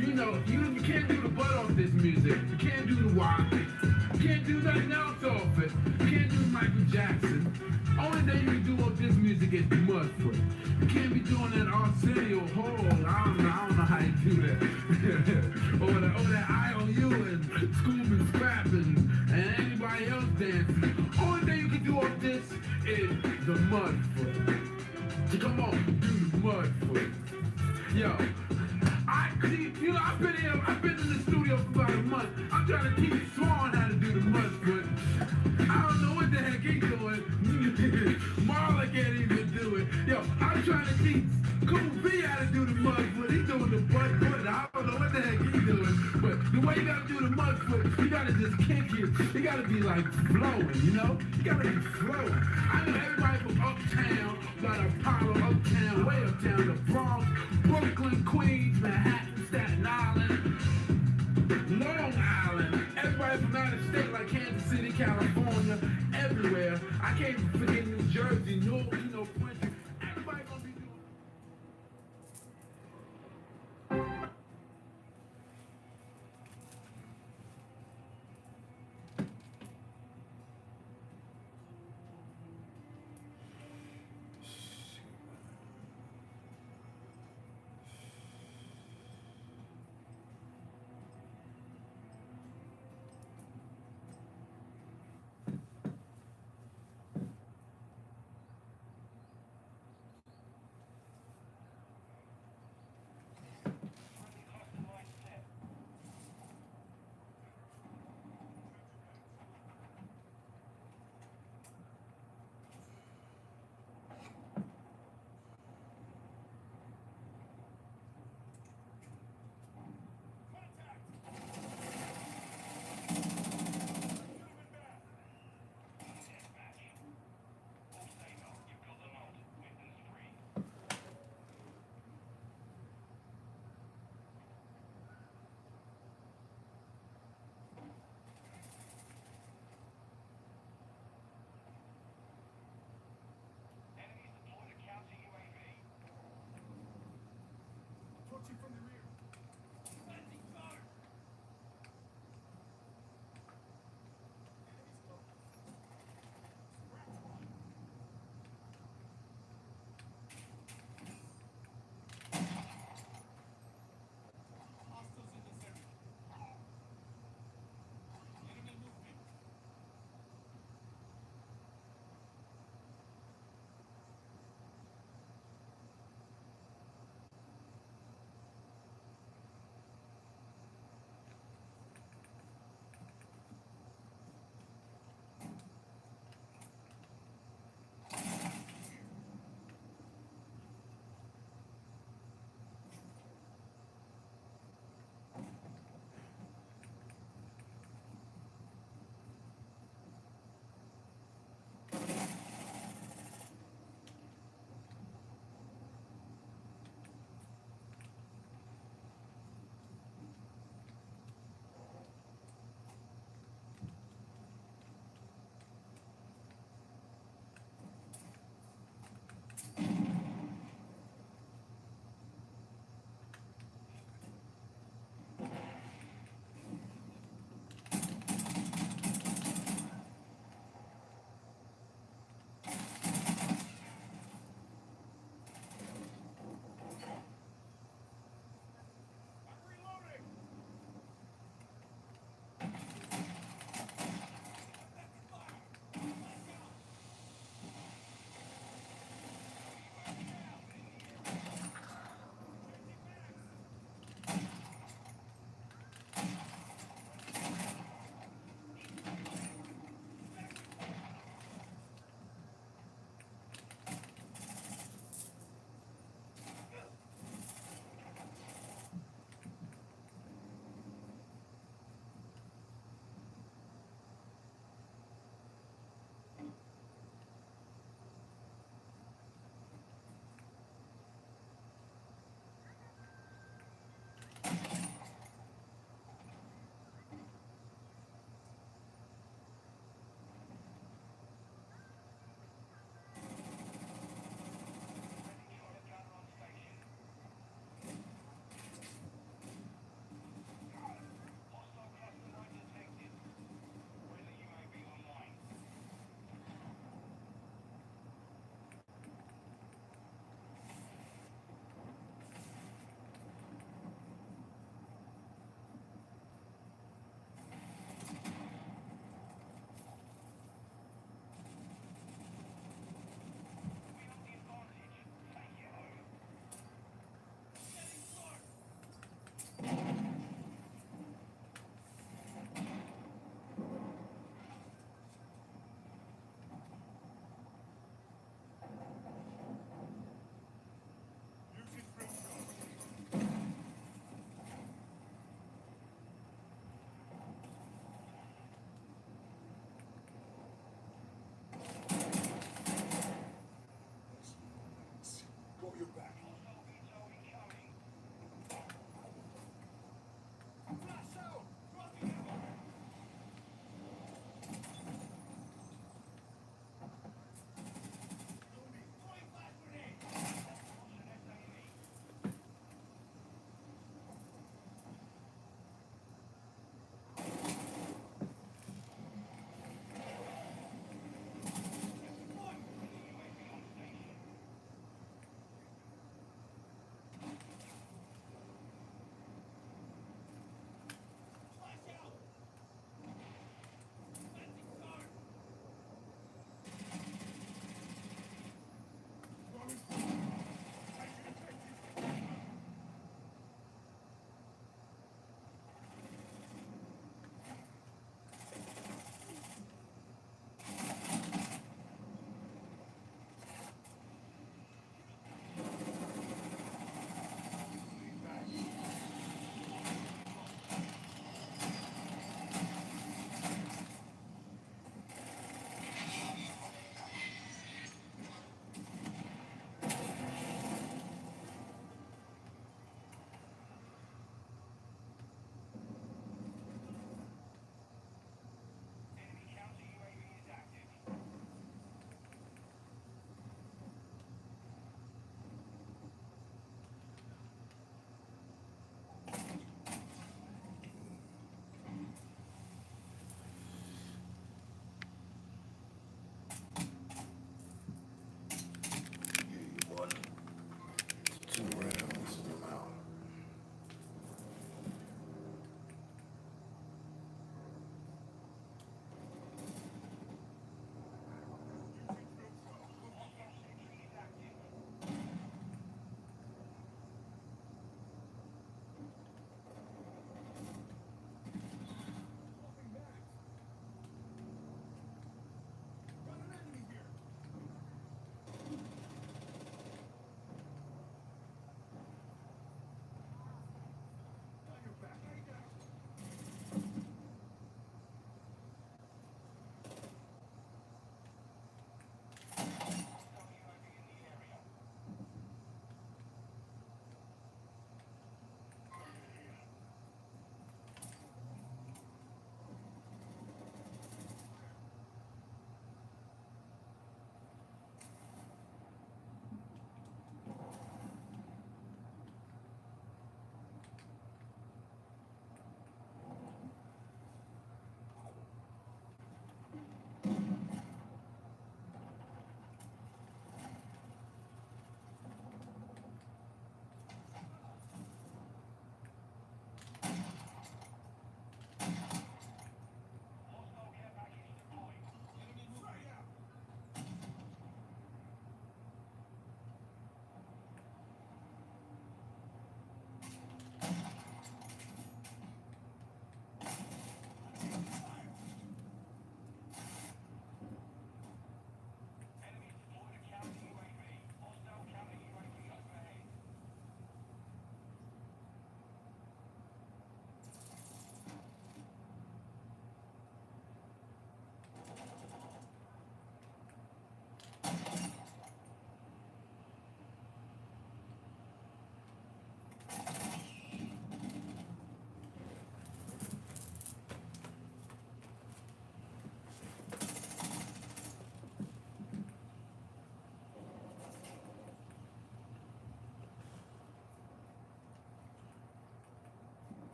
You know, you can't do the butt off this music. You can't do the wop. You can't do nothing else off it. You can't do Michael Jackson. Only thing you can do off this music is the Mudfoot. You can't be doing that Arsenio Hall. I don't know how you do that. or that IOU and Scoob and Scrap and anybody else dancing. Only thing you can do off this is the Mudfoot. So come on, do the Mudfoot. Yo. I've been in the studio for about a month. I'm trying to teach Swan how to do the Mudfoot. I don't know what the heck he's doing. Marla can't even do it. Yo, I'm trying to teach Cool B how to do the Mudfoot. He's doing the Mudfoot. I don't know what the heck he's doing. But the way you gotta do the Mudfoot, you gotta just kick it. You gotta be like flowing, you know? You gotta be flowing. I know everybody from uptown, got Apollo, uptown, way uptown, the Bronx, Brooklyn, Queens, Manhattan, Staten Island, Long Island, everybody from out of state like Kansas City, California, everywhere. I can't forget New Jersey, Quincy. Everybody gonna be doing.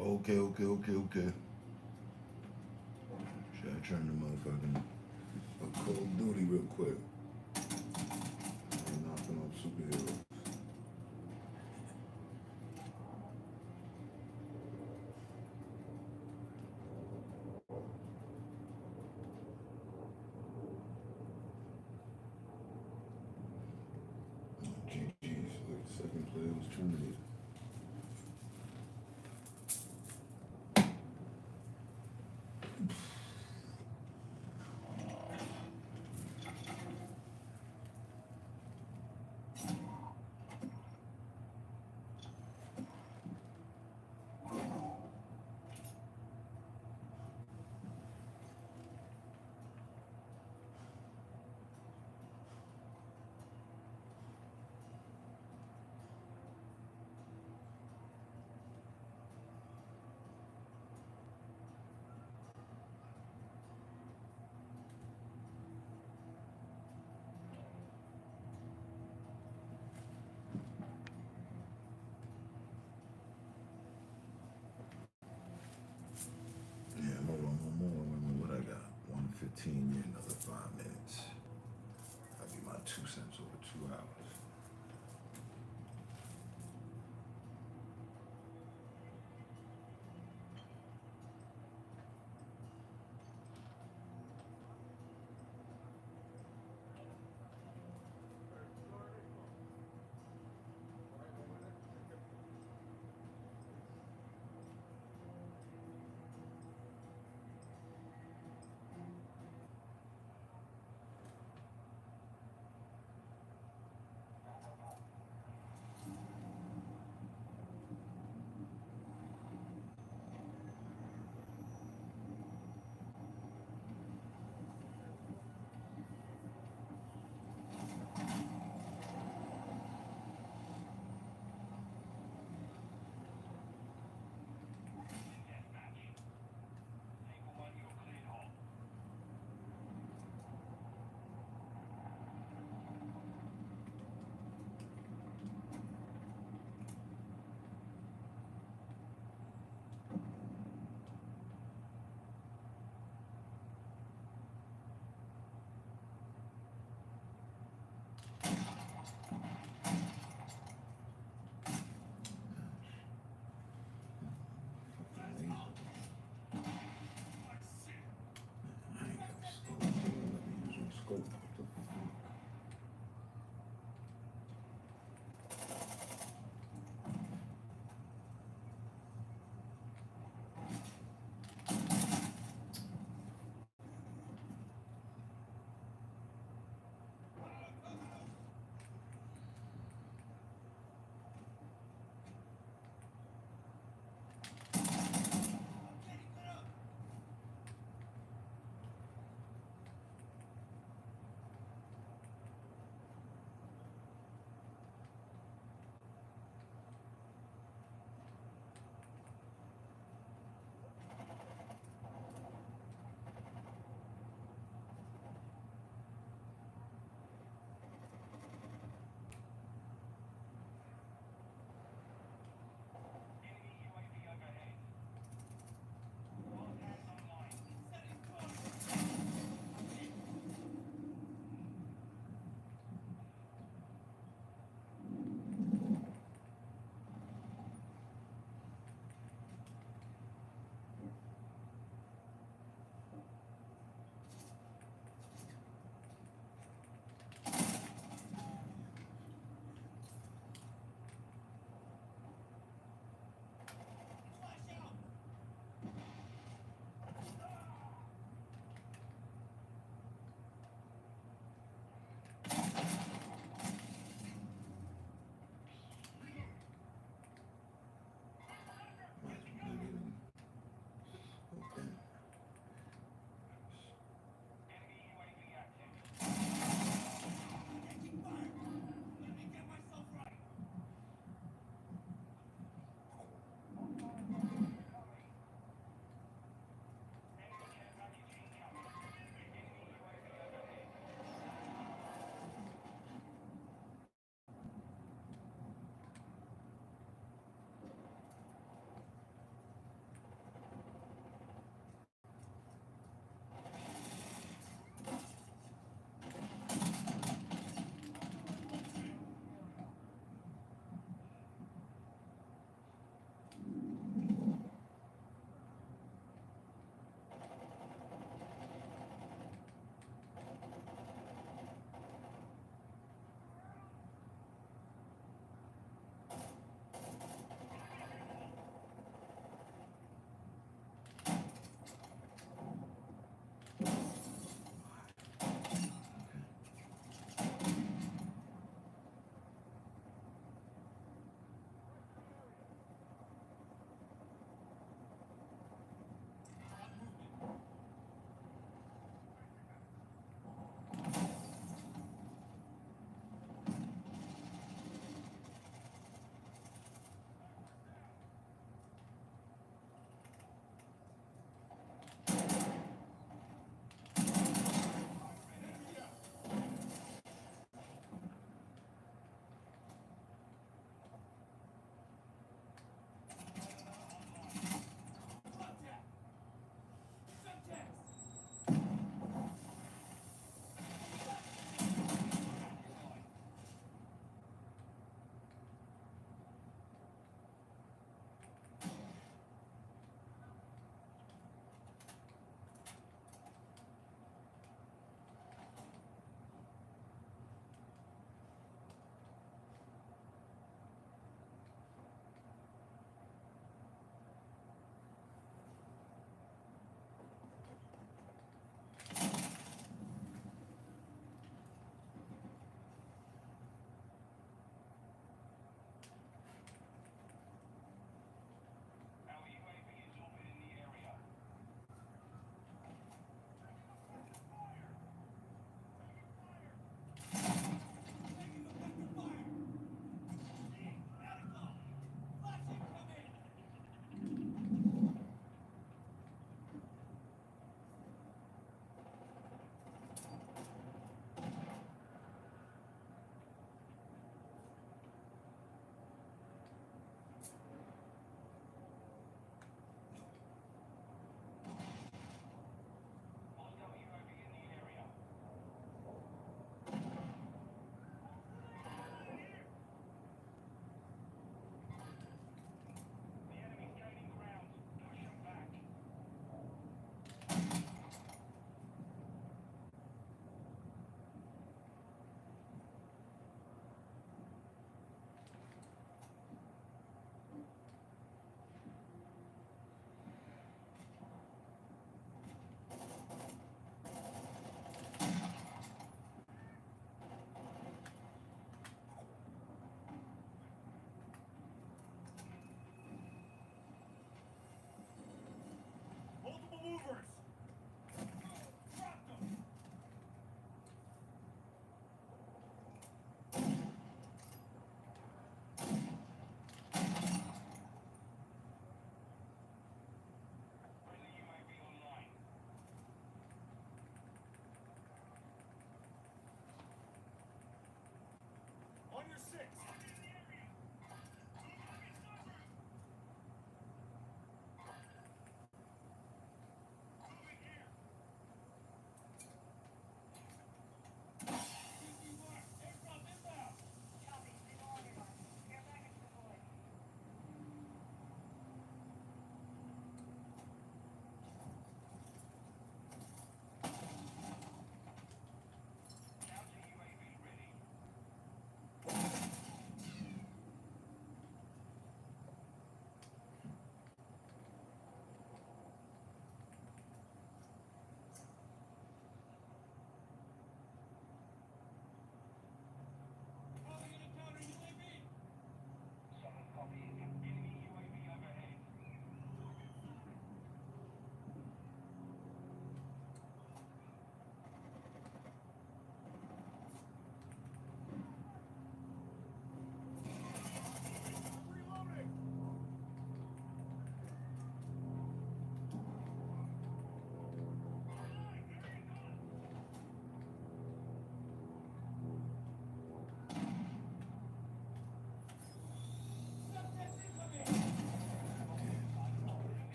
Okay. Should I turn the motherfucking Call of Duty real quick? I'm knocking off superheroes. GG's, like the second player was terminated. Yeah, hold on, one more. Remember what I got? 1:15, yeah, another 5 minutes. That'd be my 2 cents over 2 hours.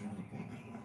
shut up on that one.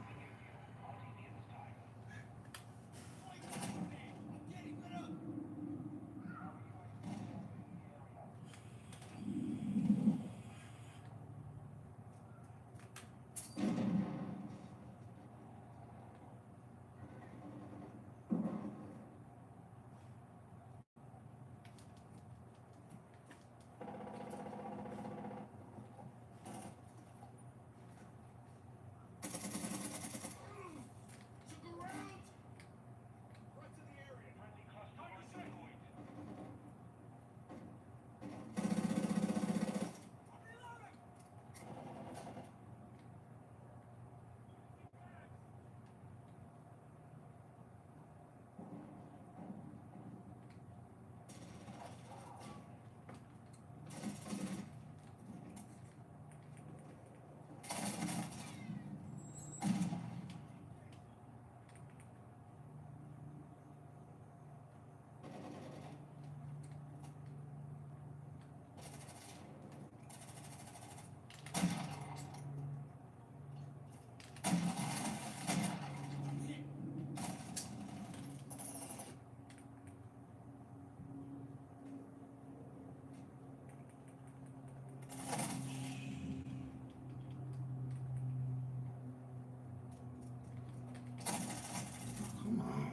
Come on.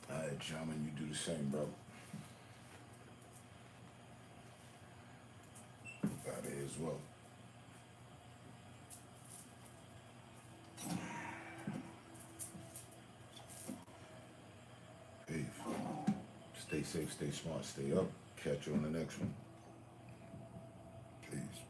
All right, Shaman, you do the same, bro. Got it as well. Peace. Stay safe, stay smart, stay up. Catch you on the next one. Peace.